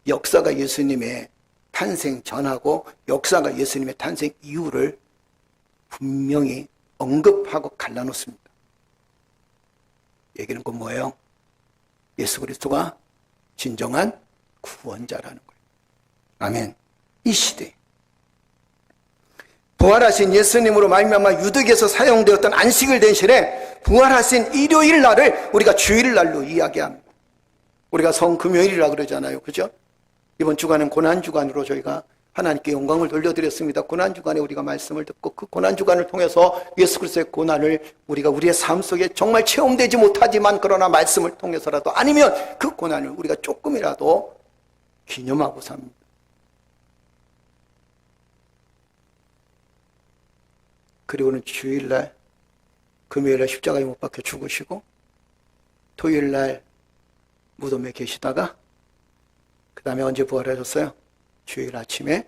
역사가 예수님의 탄생 전하고 역사가 예수님의 탄생 이후를 분명히 언급하고 갈라놓습니다. 얘기는 건 뭐예요? 예수 그리스도가 진정한 구원자라는 거예요. 아멘. 이 시대 부활하신 예수님으로 말미암아 유대교에서 사용되었던 안식일 대신에 부활하신 일요일 날을 우리가 주일날로 이야기합니다. 우리가 성금요일이라 그러잖아요. 그죠? 이번 주간은 고난주간으로 저희가 하나님께 영광을 돌려드렸습니다. 고난주간에 우리가 말씀을 듣고 그 고난주간을 통해서 예수 그리스도의 고난을 우리가 우리의 삶 속에 정말 체험되지 못하지만 그러나 말씀을 통해서라도 아니면 그 고난을 우리가 조금이라도 기념하고 삽니다. 그리고는 주일날, 금요일날 십자가에 못 박혀 죽으시고 토요일날 무덤에 계시다가 그 다음에 언제 부활하셨어요? 주일 아침에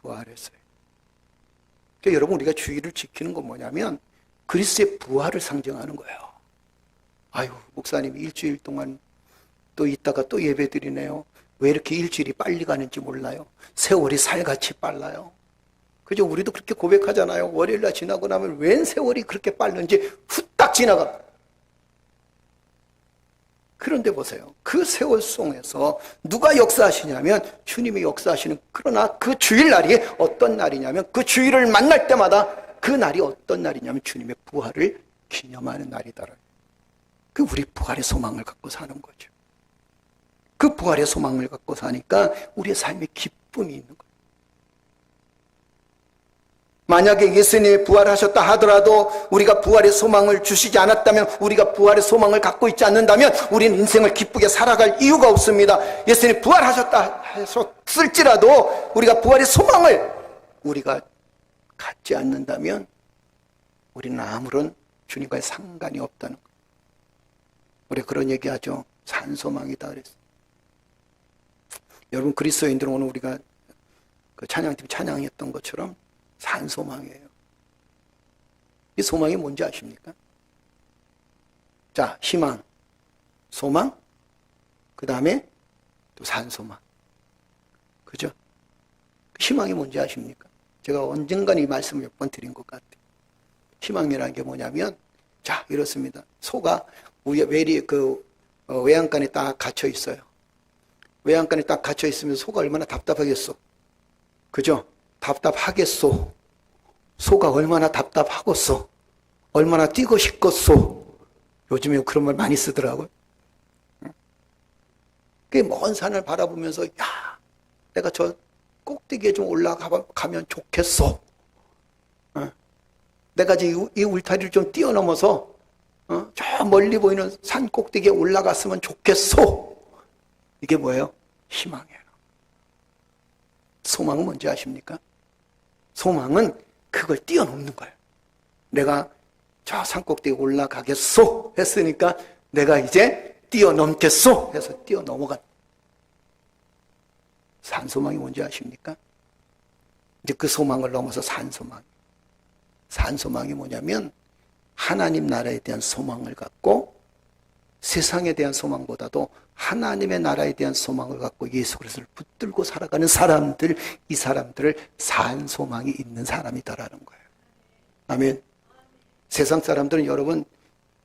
부활했어요. 그러니까 여러분 우리가 주일을 지키는 건 뭐냐면 그리스도의 부활을 상징하는 거예요. 아유 목사님이 일주일 동안 또 있다가 또 예배 드리네요. 왜 이렇게 일주일이 빨리 가는지 몰라요. 세월이 살같이 빨라요. 그죠? 우리도 그렇게 고백하잖아요. 월요일날 지나고 나면 웬 세월이 그렇게 빠른지 후딱 지나가. 그런데 보세요. 그 세월 속에서 누가 역사하시냐면 주님이 역사하시는, 그러나 그 주일날이 어떤 날이냐면 그 주일을 만날 때마다 그 날이 어떤 날이냐면 주님의 부활을 기념하는 날이다. 그 우리 부활의 소망을 갖고 사는 거죠. 그 부활의 소망을 갖고 사니까 우리의 삶에 기쁨이 있는 거예요. 만약에 예수님이 부활하셨다 하더라도 우리가 부활의 소망을 주시지 않았다면, 우리가 부활의 소망을 갖고 있지 않는다면 우리는 인생을 기쁘게 살아갈 이유가 없습니다. 예수님이 부활하셨다 했을지라도 우리가 부활의 소망을 우리가 갖지 않는다면 우리는 아무런 주님과의 상관이 없다는 거예요. 우리가 그런 얘기하죠. 산소망이다 그랬어요. 여러분 그리스도인들은 오늘 우리가 그 찬양팀 찬양했던 것처럼 산소망이에요. 이 소망이 뭔지 아십니까? 자, 희망, 소망, 그 다음에 또 산소망. 그죠? 희망이 뭔지 아십니까? 제가 언젠간 이 말씀을 몇 번 드린 것 같아요. 희망이라는 게 뭐냐면, 자, 이렇습니다. 소가 외양간에 딱 갇혀 있어요. 외양간에 딱 갇혀 있으면 소가 얼마나 답답하겠어. 그죠? 답답하겠소. 소가 얼마나 답답하겠소. 얼마나 뛰고 싶겠소. 요즘에 그런 말 많이 쓰더라고요. 그 먼 산을 바라보면서 야, 내가 저 꼭대기에 좀 올라가면 좋겠소. 내가 이제 이 울타리를 좀 뛰어넘어서 저 멀리 보이는 산 꼭대기에 올라갔으면 좋겠소. 이게 뭐예요? 희망이에요. 소망은 뭔지 아십니까? 소망은 그걸 뛰어넘는 거예요. 내가 저 산꼭대기에 올라가겠소 했으니까 내가 이제 뛰어넘겠소 해서 뛰어넘어간. 산소망이 뭔지 아십니까? 이제 그 소망을 넘어서 산소망. 산소망이 뭐냐면 하나님 나라에 대한 소망을 갖고 세상에 대한 소망보다도 하나님의 나라에 대한 소망을 갖고 예수 그리스도를 붙들고 살아가는 사람들, 이 사람들을 산소망이 있는 사람이다라는 거예요. 아멘. 세상 사람들은 여러분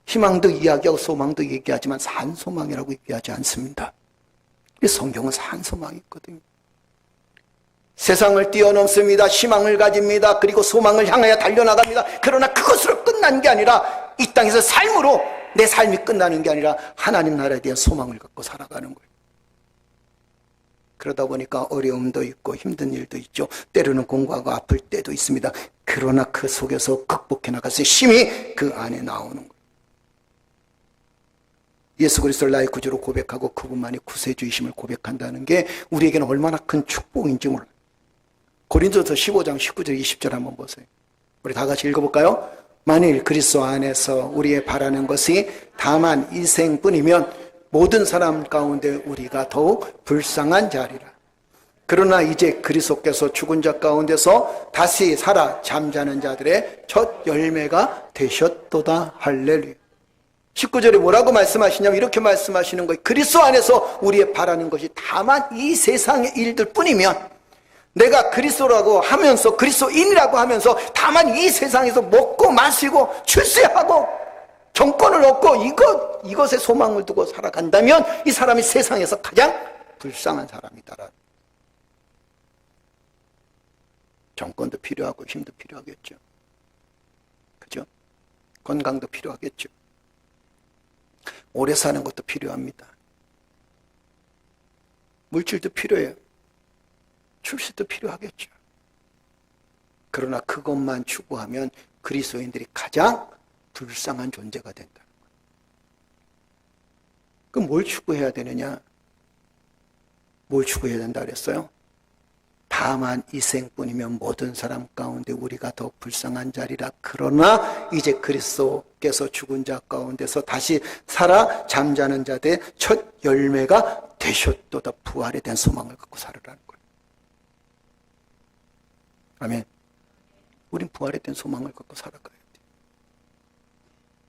희망도 이야기하고 소망도 얘기하지만 산소망이라고 얘기하지 않습니다. 성경은 산소망이 있거든요. 세상을 뛰어넘습니다. 희망을 가집니다. 그리고 소망을 향하여 달려나갑니다. 그러나 그것으로 끝난 게 아니라 이 땅에서 삶으로 내 삶이 끝나는 게 아니라 하나님 나라에 대한 소망을 갖고 살아가는 거예요. 그러다 보니까 어려움도 있고 힘든 일도 있죠. 때로는 공부하고 아플 때도 있습니다. 그러나 그 속에서 극복해 나가서 힘이 그 안에 나오는 거예요. 예수 그리스도를 나의 구주로 고백하고 그분만이 구세주이심을 고백한다는 게 우리에게는 얼마나 큰 축복인지 몰라요. 고린도서 15장 19절 20절 한번 보세요. 우리 다 같이 읽어볼까요? 만일 그리스도 안에서 우리의 바라는 것이 다만 이 생뿐이면 모든 사람 가운데 우리가 더욱 불쌍한 자리라. 그러나 이제 그리스도께서 죽은 자 가운데서 다시 살아 잠자는 자들의 첫 열매가 되셨도다. 할렐루야. 19절에 뭐라고 말씀하시냐면 이렇게 말씀하시는 거예요. 그리스도 안에서 우리의 바라는 것이 다만 이 세상의 일들 뿐이면, 내가 그리스도라고 하면서 그리스도인이라고 하면서 다만 이 세상에서 먹고 마시고 출세하고 정권을 얻고 이것에 소망을 두고 살아간다면 이 사람이 세상에서 가장 불쌍한 사람이다라. 정권도 필요하고 힘도 필요하겠죠. 그죠? 건강도 필요하겠죠. 오래 사는 것도 필요합니다. 물질도 필요해요. 출세도 필요하겠죠. 그러나 그것만 추구하면 그리스도인들이 가장 불쌍한 존재가 된다는 거예요. 그럼 뭘 추구해야 되느냐? 뭘 추구해야 된다 그랬어요? 다만 이 생뿐이면 모든 사람 가운데 우리가 더 불쌍한 자리라. 그러나 이제 그리스도께서 죽은 자 가운데서 다시 살아 잠자는 자들의 첫 열매가 되셨도다. 부활에 대한 소망을 갖고 살으라는 거예요. 아멘. 우린 부활에 대한 소망을 갖고 살아가야 돼.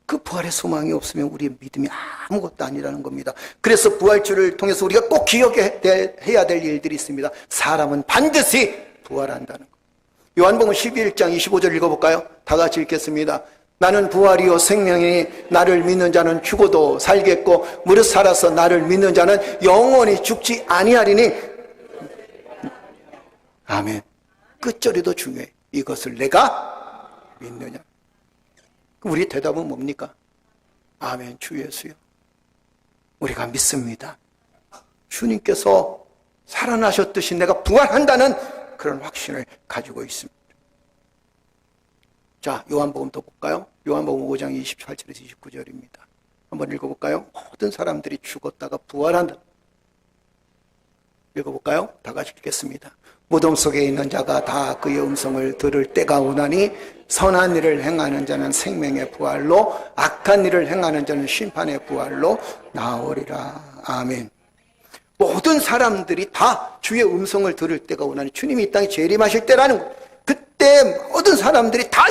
그 부활의 소망이 없으면 우리의 믿음이 아무것도 아니라는 겁니다. 그래서 부활주를 통해서 우리가 꼭 기억해야 될 일들이 있습니다. 사람은 반드시 부활한다는 거. 요한복음 11장 25절 읽어볼까요? 다 같이 읽겠습니다. 나는 부활이요 생명이니 나를 믿는 자는 죽어도 살겠고 무릇 살아서 나를 믿는 자는 영원히 죽지 아니하리니. 아멘. 끝절이도 중요해. 이것을 내가 믿느냐. 우리 대답은 뭡니까? 아멘. 주 예수요. 우리가 믿습니다. 주님께서 살아나셨듯이 내가 부활한다는 그런 확신을 가지고 있습니다. 자, 요한복음 또 볼까요? 요한복음 5장 28절에서 29절입니다. 한번 읽어볼까요? 모든 사람들이 죽었다가 부활한다. 읽어볼까요? 다 같이 읽겠습니다. 무덤 속에 있는 자가 다 그의 음성을 들을 때가 오나니 선한 일을 행하는 자는 생명의 부활로 악한 일을 행하는 자는 심판의 부활로 나오리라. 아멘. 모든 사람들이 다 주의 음성을 들을 때가 오나니, 주님이 이 땅에 재림하실 때라는 거예요. 그때 모든 사람들이 다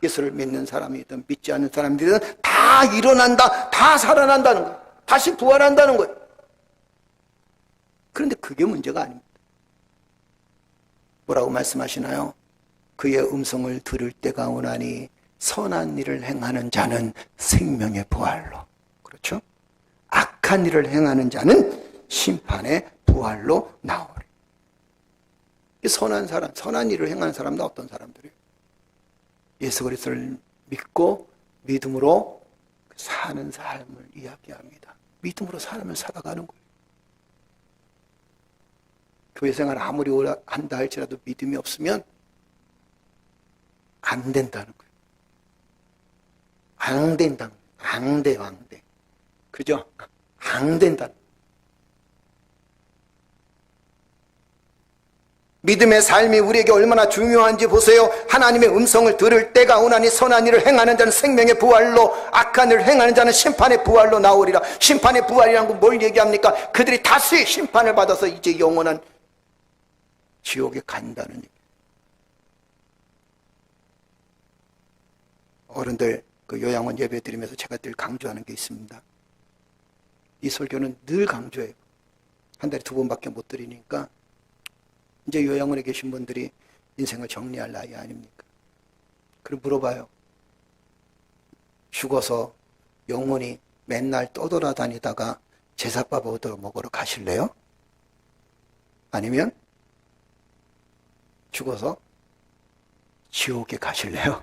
예수를 믿는 사람이든 믿지 않는 사람들이든 다 일어난다, 다 살아난다는 거예요. 다시 부활한다는 거예요. 그런데 그게 문제가 아닙니다. 뭐라고 말씀하시나요? 그의 음성을 들을 때가 오나니 선한 일을 행하는 자는 생명의 부활로, 그렇죠? 악한 일을 행하는 자는 심판의 부활로 나오리. 선한 사람, 선한 일을 행하는 사람은 어떤 사람들이에요? 예수 그리스도를 믿고 믿음으로 사는 삶을 이야기합니다. 믿음으로 삶을 살아가는 거예요. 교회 생활 아무리 오래 한다 할지라도 믿음이 없으면 안 된다는 거예요. 안 된다. 앙대 왕대. 그죠? 안 된다. 믿음의 삶이 우리에게 얼마나 중요한지 보세요. 하나님의 음성을 들을 때가 오나니 선한 일을 행하는 자는 생명의 부활로, 악한 일을 행하는 자는 심판의 부활로 나오리라. 심판의 부활이라는 건 뭘 얘기합니까? 그들이 다시 심판을 받아서 이제 영원한 지옥에 간다는 얘기. 어른들 그 요양원 예배 드리면서 제가 늘 강조하는 게 있습니다. 이 설교는 늘 강조해요. 한 달에 2번밖에 못 드리니까 이제 요양원에 계신 분들이 인생을 정리할 나이 아닙니까? 그럼 물어봐요. 죽어서 영원히 맨날 떠돌아다니다가 제사밥 얻어 먹으러 가실래요? 아니면 죽어서 지옥에 가실래요?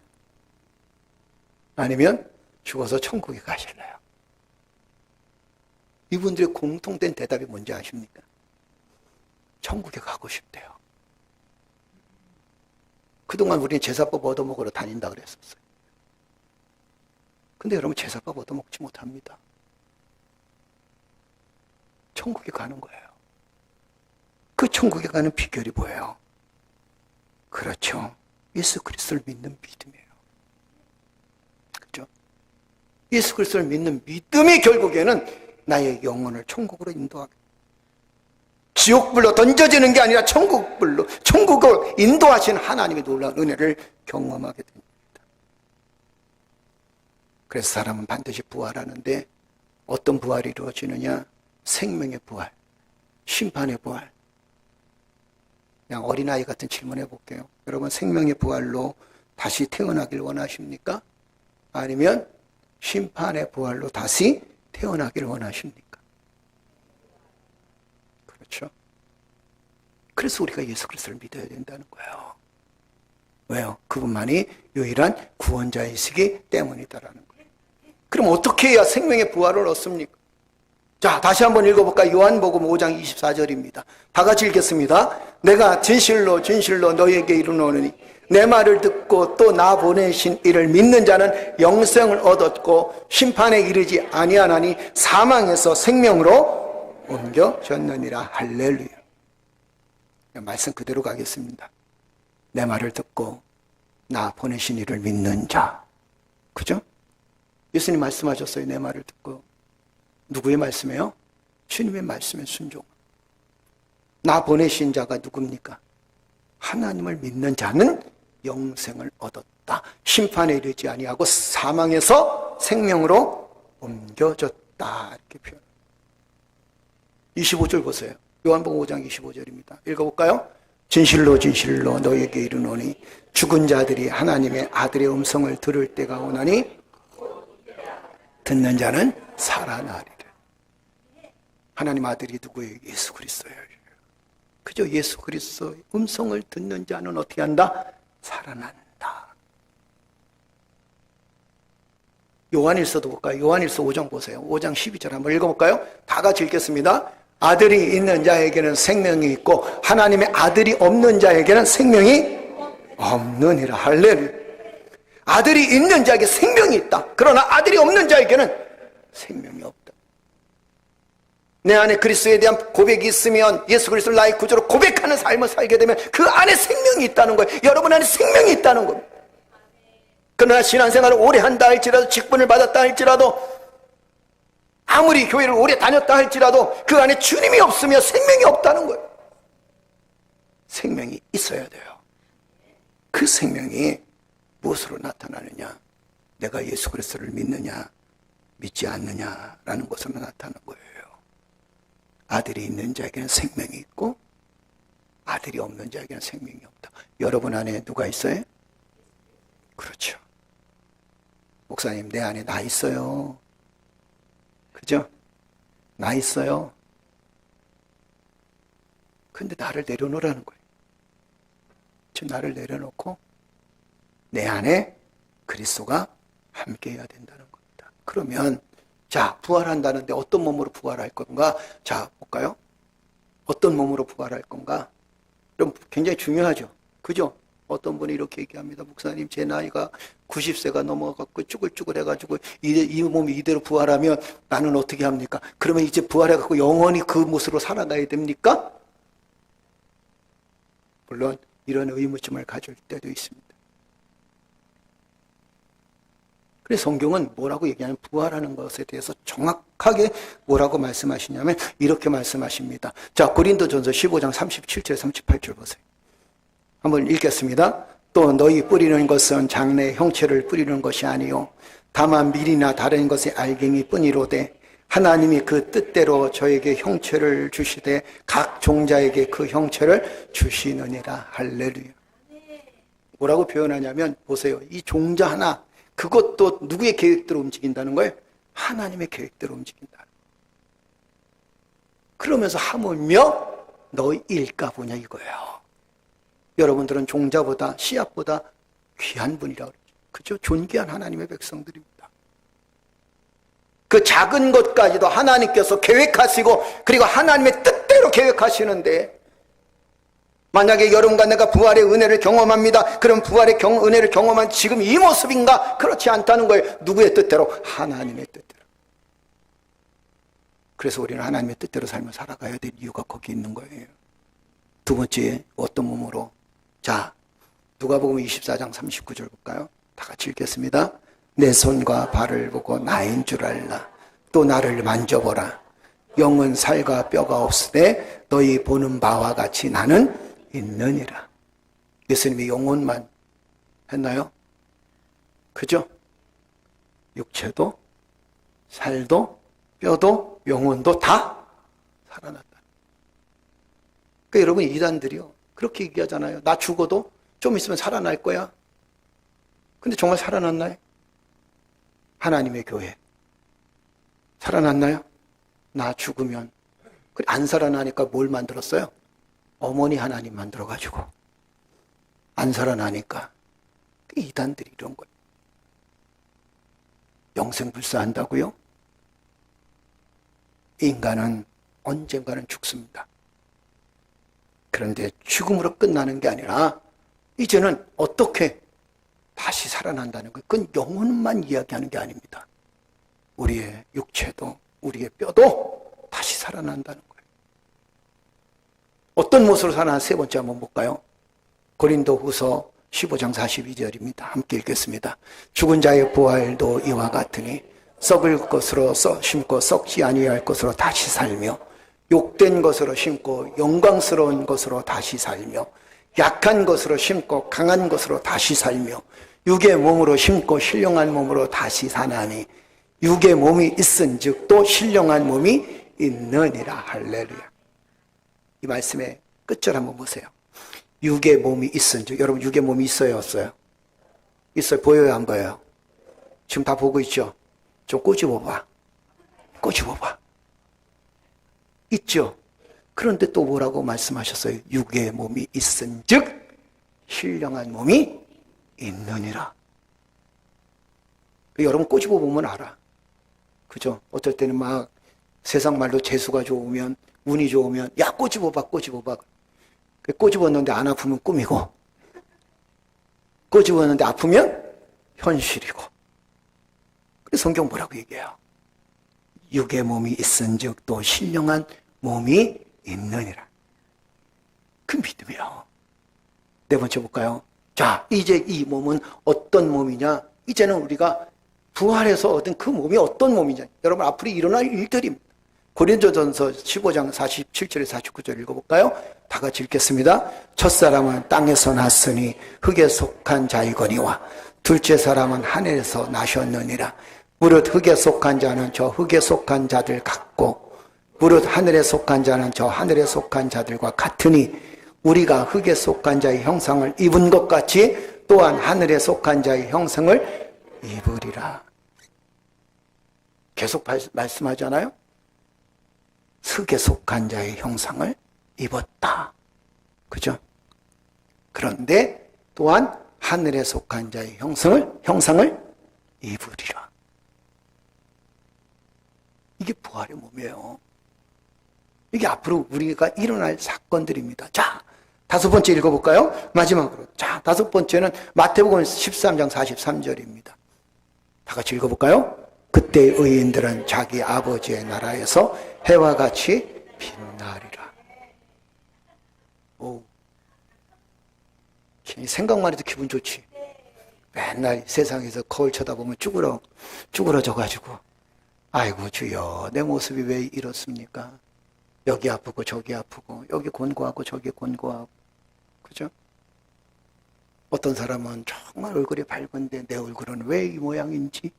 아니면 죽어서 천국에 가실래요? 이분들의 공통된 대답이 뭔지 아십니까? 천국에 가고 싶대요. 그동안 우리는 제사법 얻어먹으러 다닌다 그랬었어요. 근데 여러분 제사법 얻어먹지 못합니다. 천국에 가는 거예요. 그 천국에 가는 비결이 뭐예요? 그렇죠. 예수 그리스도를 믿는 믿음이에요. 그렇죠? 예수 그리스도를 믿는 믿음이 결국에는 나의 영혼을 천국으로 인도하게, 지옥불로 던져지는 게 아니라 천국불로, 천국을 인도하시는 하나님의 놀라운 은혜를 경험하게 됩니다. 그래서 사람은 반드시 부활하는데 어떤 부활이 이루어지느냐? 생명의 부활, 심판의 부활. 그냥 어린아이 같은 질문 해볼게요. 여러분 생명의 부활로 다시 태어나길 원하십니까? 아니면 심판의 부활로 다시 태어나길 원하십니까? 그렇죠? 그래서 우리가 예수 그리스도를 믿어야 된다는 거예요. 왜요? 그분만이 유일한 구원자이시기 때문이다라는 거예요. 그럼 어떻게 해야 생명의 부활을 얻습니까? 자, 다시 한번 읽어볼까요? 요한복음 5장 24절입니다. 다 같이 읽겠습니다. 내가 진실로 진실로 너희에게 이르노니 내 말을 듣고 또 나 보내신 이를 믿는 자는 영생을 얻었고 심판에 이르지 아니하나니 사망에서 생명으로 옮겨졌느니라. 할렐루야. 말씀 그대로 가겠습니다. 내 말을 듣고 나 보내신 이를 믿는 자. 그죠? 예수님 말씀하셨어요. 내 말을 듣고. 누구의 말씀이에요? 주님의 말씀에 순종. 나 보내신 자가 누굽니까? 하나님을 믿는 자는 영생을 얻었다. 심판에 이르지 아니하고 사망에서 생명으로 옮겨졌다. 이렇게 표현. 25절 보세요. 요한복음 5장 25절입니다. 읽어볼까요? 진실로 진실로 너희에게 이르노니 죽은 자들이 하나님의 아들의 음성을 들을 때가 오나니 듣는 자는 살아나리라. 하나님 아들이 누구예요? 예수 그리스도예요. 그죠? 예수 그리스도의 음성을 듣는 자는 어떻게 한다? 살아난다. 요한일서도 볼까요? 요한일서 5장 보세요. 5장 12절 한번 읽어볼까요? 다 같이 읽겠습니다. 아들이 있는 자에게는 생명이 있고 하나님의 아들이 없는 자에게는 생명이 없느니라. 할렐루야. 아들이 있는 자에게 생명이 있다. 그러나 아들이 없는 자에게는 생명이 없다. 내 안에 그리스도에 대한 고백이 있으면, 예수 그리스도를 나의 구주로 고백하는 삶을 살게 되면 그 안에 생명이 있다는 거예요. 여러분 안에 생명이 있다는 겁니다. 그러나 신앙생활을 오래 한다 할지라도, 직분을 받았다 할지라도, 아무리 교회를 오래 다녔다 할지라도 그 안에 주님이 없으면 생명이 없다는 거예요. 생명이 있어야 돼요. 그 생명이 무엇으로 나타나느냐? 내가 예수 그리스도를 믿느냐 믿지 않느냐라는 것으로 나타나는 거예요. 아들이 있는 자에게는 생명이 있고 아들이 없는 자에게는 생명이 없다. 여러분 안에 누가 있어요? 그렇죠. 목사님, 내 안에 나 있어요. 그죠? 나 있어요. 근데 나를 내려놓으라는 거예요. 저 나를 내려놓고 내 안에 그리스도가 함께 해야 된다는 겁니다. 그러면 자, 부활한다는데 어떤 몸으로 부활할 건가? 자, 볼까요? 어떤 몸으로 부활할 건가? 그럼 굉장히 중요하죠. 그죠? 어떤 분이 이렇게 얘기합니다. 목사님, 제 나이가 90세가 넘어가고 쭈글쭈글 해가지고 이 몸이 이대로 부활하면 나는 어떻게 합니까? 그러면 이제 부활해갖고 영원히 그 모습으로 살아가야 됩니까? 물론 이런 의무점을 가질 때도 있습니다. 그래서 성경은 뭐라고 얘기하냐면 부활하는 것에 대해서 정확하게 뭐라고 말씀하시냐면 이렇게 말씀하십니다. 자, 고린도전서 15장 37절 38절 보세요. 한번 읽겠습니다. 또 너희 뿌리는 것은 장래의 형체를 뿌리는 것이 아니요 다만 밀이나 다른 것의 알갱이 뿐이로되 하나님이 그 뜻대로 저에게 형체를 주시되 각 종자에게 그 형체를 주시느니라. 할렐루야. 뭐라고 표현하냐면 보세요. 이 종자 하나, 그것도 누구의 계획대로 움직인다는 거예요? 하나님의 계획대로 움직인다. 그러면서 하물며 너희일까 보냐 이거예요. 여러분들은 종자보다 씨앗보다 귀한 분이라고 그러죠. 그죠? 존귀한 하나님의 백성들입니다. 그 작은 것까지도 하나님께서 계획하시고 그리고 하나님의 뜻대로 계획하시는데 만약에 여러분과 내가 부활의 은혜를 경험합니다. 그럼 부활의 은혜를 경험한 지금 이 모습인가? 그렇지 않다는 거예요. 누구의 뜻대로? 하나님의 뜻대로. 그래서 우리는 하나님의 뜻대로 삶을 살아가야 될 이유가 거기 있는 거예요. 두 번째, 어떤 몸으로? 자, 누가복음 24장 39절 볼까요? 다 같이 읽겠습니다. 내 손과 발을 보고 나인 줄 알라. 또 나를 만져보라. 영은 살과 뼈가 없으되 너희 보는 바와 같이 나는 있느니라. 예수님이 영혼만 했나요? 그죠? 육체도 살도 뼈도 영혼도 다 살아났다. 그러니까 여러분, 이단들이요 그렇게 얘기하잖아요. 나 죽어도 좀 있으면 살아날 거야. 근데 정말 살아났나요? 하나님의 교회 살아났나요? 나 죽으면. 안 살아나니까 뭘 만들었어요? 어머니 하나님 만들어가지고. 안 살아나니까. 이단들이 이런 거예요. 영생불사한다고요? 인간은 언젠가는 죽습니다. 그런데 죽음으로 끝나는 게 아니라 이제는 어떻게 다시 살아난다는 거예요. 그건 영혼만 이야기하는 게 아닙니다. 우리의 육체도 우리의 뼈도 다시 살아난다는 거예요. 어떤 모습으로 살아난 세 번째 한번 볼까요? 고린도후서 15장 42절입니다. 함께 읽겠습니다. 죽은 자의 부활도 이와 같으니 썩을 것으로 심고 썩지 아니할 것으로 다시 살며 욕된 것으로 심고 영광스러운 것으로 다시 살며 약한 것으로 심고 강한 것으로 다시 살며 육의 몸으로 심고 신령한 몸으로 다시 사나니 육의 몸이 있은즉 또 신령한 몸이 있느니라. 할렐루야. 이 말씀의 끝절 한번 보세요. 육의 몸이 있은즉, 여러분 육의 몸이 있어요 없어요? 있어요. 보여요 안 보여요? 지금 다 보고 있죠? 좀 꼬집어봐. 꼬집어봐. 있죠? 그런데 또 뭐라고 말씀하셨어요? 육의 몸이 있은즉 신령한 몸이 있느니라. 여러분 꼬집어 보면 알아. 그죠? 어떨 때는 막 세상 말로 재수가 좋으면, 운이 좋으면 야 꼬집어봐 꼬집어봐. 꼬집었는데 안 아프면 꿈이고, 꼬집었는데 아프면 현실이고. 그래서 성경 뭐라고 얘기해요? 육의 몸이 있은즉 또 신령한 몸이 있느니라. 그 믿음이요. 네 번째 볼까요? 자, 이제 이 몸은 어떤 몸이냐? 이제는 우리가 부활해서 얻은 그 몸이 어떤 몸이냐? 여러분, 앞으로 일어날 일들입니다. 고린도전서 15장 47절에 49절 읽어볼까요? 다 같이 읽겠습니다. 첫사람은 땅에서 났으니 흙에 속한 자이거니와 둘째 사람은 하늘에서 나셨느니라. 무릇 흙에 속한 자는 저 흙에 속한 자들 같고 무릇 하늘에 속한 자는 저 하늘에 속한 자들과 같으니 우리가 흙에 속한 자의 형상을 입은 것 같이 또한 하늘에 속한 자의 형상을 입으리라. 계속 말씀하잖아요. 흙에 속한 자의 형상을 입었다. 그죠? 그런데 또한 하늘에 속한 자의 형상을 입으리라. 이게 부활의 몸이에요. 이게 앞으로 우리가 일어날 사건들입니다. 자, 다섯 번째 읽어볼까요? 마지막으로. 자, 다섯 번째는 마태복음 13장 43절입니다. 다 같이 읽어볼까요? 그때 의인들은 자기 아버지의 나라에서 해와 같이 빛나리라. 오, 생각만 해도 기분 좋지. 맨날 세상에서 거울 쳐다보면 쭈그러져가지고 아이고 주여, 내 모습이 왜 이렇습니까? 여기 아프고 저기 아프고 여기 곤고하고 저기 곤고하고. 그죠? 어떤 사람은 정말 얼굴이 밝은데 내 얼굴은 왜 이 모양인지.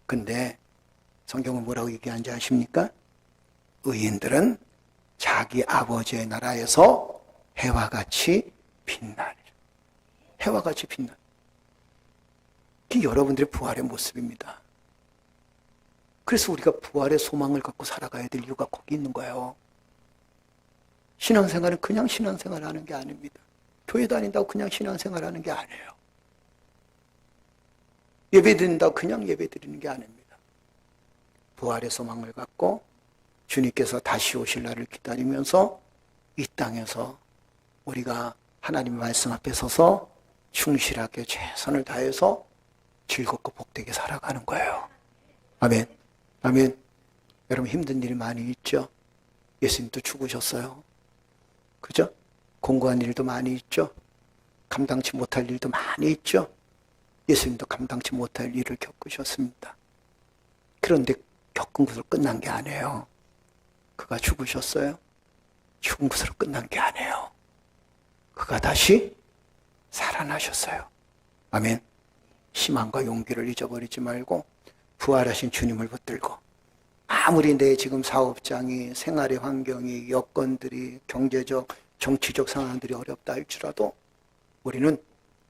근데 성경은 뭐라고 얘기하는지 아십니까? 의인들은 자기 아버지의 나라에서 해와 같이 빛나리라. 해와 같이 빛나리라. 그게 여러분들의 부활의 모습입니다. 그래서 우리가 부활의 소망을 갖고 살아가야 될 이유가 거기 있는 거예요. 신앙생활은 그냥 신앙생활하는 게 아닙니다. 교회 다닌다고 그냥 신앙생활하는 게 아니에요. 예배 드린다고 그냥 예배 드리는 게 아닙니다. 부활의 소망을 갖고 주님께서 다시 오실 날을 기다리면서 이 땅에서 우리가 하나님의 말씀 앞에 서서 충실하게 최선을 다해서 즐겁고 복되게 살아가는 거예요. 아멘. 아멘. 여러분 힘든 일이 많이 있죠? 예수님도 죽으셨어요. 그죠? 공고한 일도 많이 있죠? 감당치 못할 일도 많이 있죠? 예수님도 감당치 못할 일을 겪으셨습니다. 그런데 겪은 것으로 끝난 게 아니에요. 그가 죽으셨어요. 죽은 것으로 끝난 게 아니에요. 그가 다시 살아나셨어요. 아멘. 희망과 용기를 잊어버리지 말고 부활하신 주님을 붙들고, 아무리 내 지금 사업장이, 생활의 환경이, 여건들이, 경제적, 정치적 상황들이 어렵다 할지라도 우리는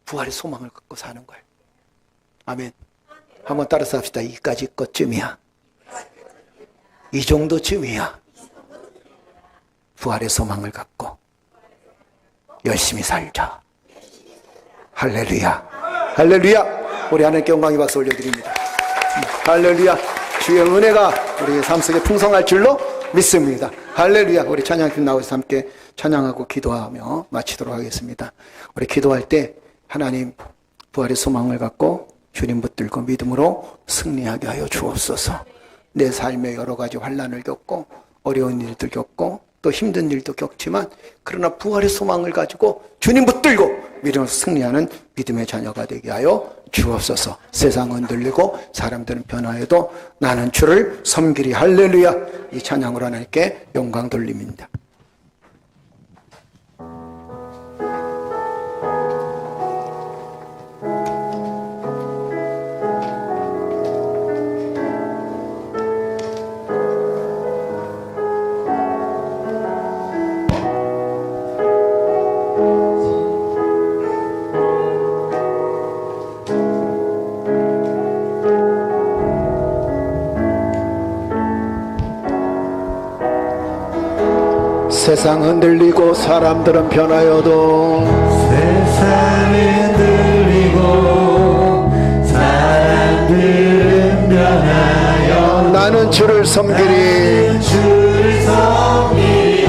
부활의 소망을 갖고 사는 거예요. 아멘. 한번 따라서 합시다. 이까지 것쯤이야. 이 정도쯤이야. 부활의 소망을 갖고 열심히 살자. 할렐루야. 할렐루야. 우리 하나님께 영광의 박수 올려드립니다. 할렐루야. 주의 은혜가 우리의 삶 속에 풍성할 줄로 믿습니다. 할렐루야. 우리 찬양팀 나오셔서 함께 찬양하고 기도하며 마치도록 하겠습니다. 우리 기도할 때 하나님 부활의 소망을 갖고 주님 붙들고 믿음으로 승리하게 하여 주옵소서. 내 삶에 여러 가지 환난을 겪고 어려운 일들 겪고 또 힘든 일도 겪지만 그러나 부활의 소망을 가지고 주님 붙들고 믿음으로 승리하는 믿음의 자녀가 되게 하여 주옵소서. 세상은 흔들리고 사람들은 변화해도 나는 주를 섬기리. 할렐루야. 이 찬양으로 하나님께 영광 돌립니다. 세상 흔들리고 사람들은 변하여도 세상이 흔들리고 사람들은 변하여 나는 주를 섬기리. 주를 섬기리.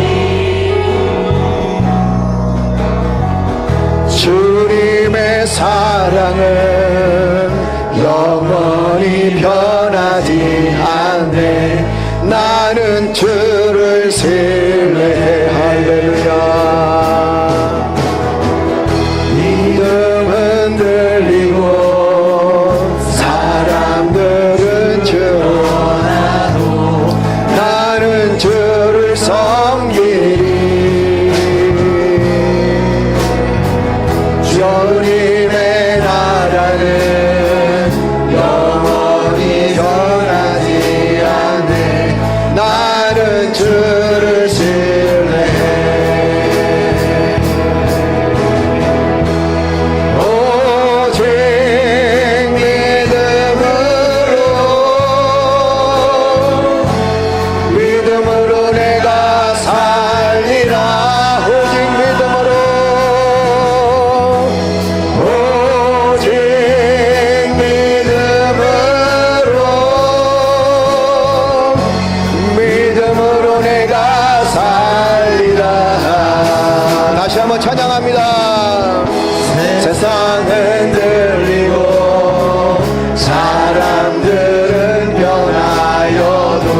주님의 사랑은 영원히 변하지 않네. 나는 주를 신뢰해. 할렐루야. 믿음 흔들리고 사람들은 전하도 나는 주를 섬기리. 주님의 나라는 영원히 변하지 않네. 나는 주를 신뢰해. 오직 믿음으로 내가 살리라. 오직 믿음으로 믿음으로 내가 살리라. 다시 한번 찬양합니다. 세상 흔들리고 사람들은 변하여도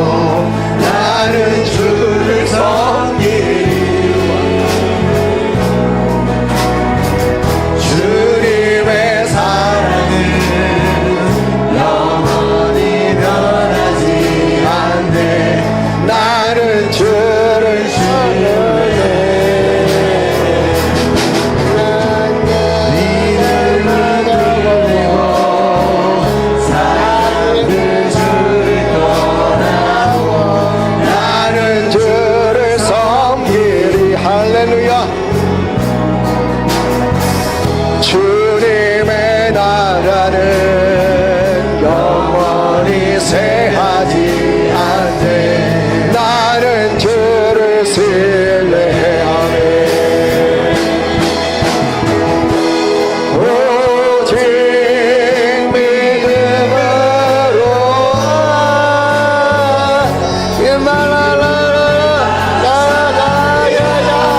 나는 주를 섬기리. 주님의 사랑은 영원히 변하지 않네. 나는 주를 신뢰해. 사람들 주를 떠나고 나는 주를 섬기리. 할렐루야. 주님의 나라는 영원히 쇠하지 않네. 나는 주를 신뢰해. 아멘. 오직 믿음으로 말라라라라라라라라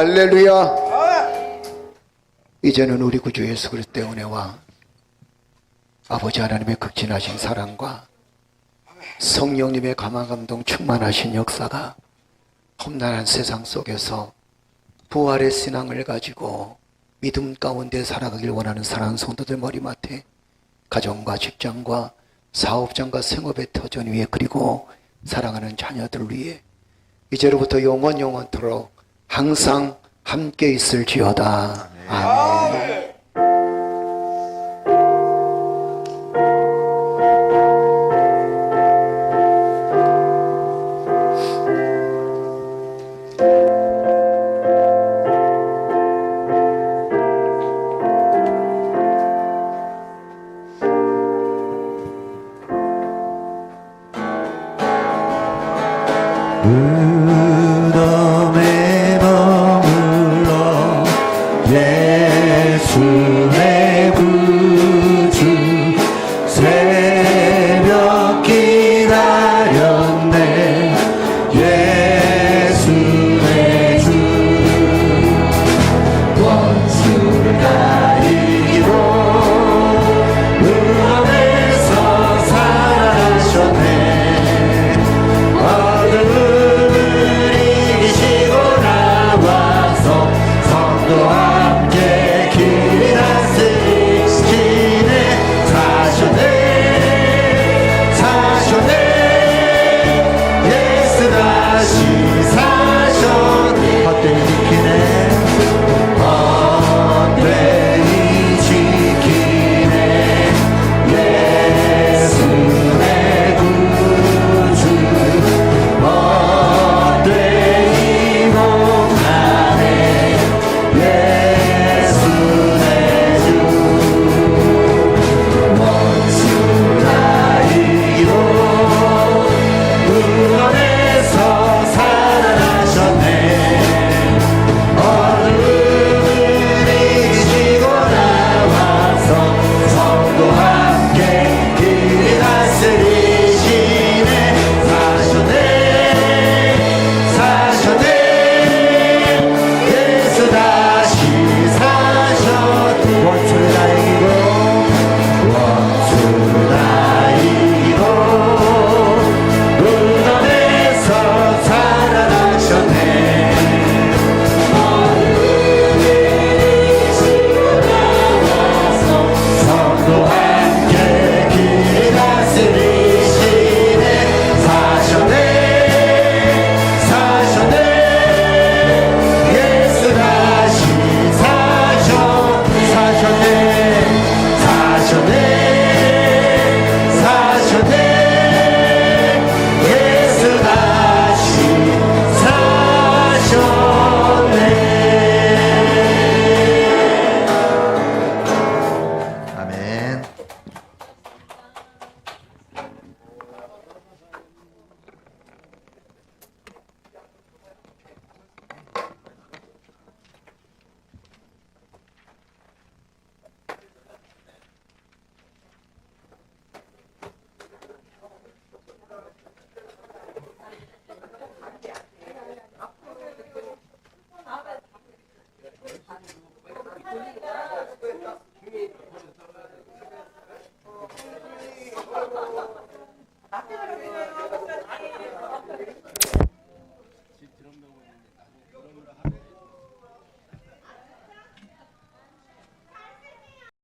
할렐루야. 이제는 우리 구주 예수 그리스도의 은혜와 아버지 하나님의 극진하신 사랑과 성령님의 감화 감동 충만하신 역사가 험난한 세상 속에서 부활의 신앙을 가지고 믿음 가운데 살아가길 원하는 사랑하는 성도들 머리맡에 가정과 직장과 사업장과 생업의 터전 위에 그리고 사랑하는 자녀들 위에 이제로부터 영원토록 항상 함께 있을지어다. 아멘.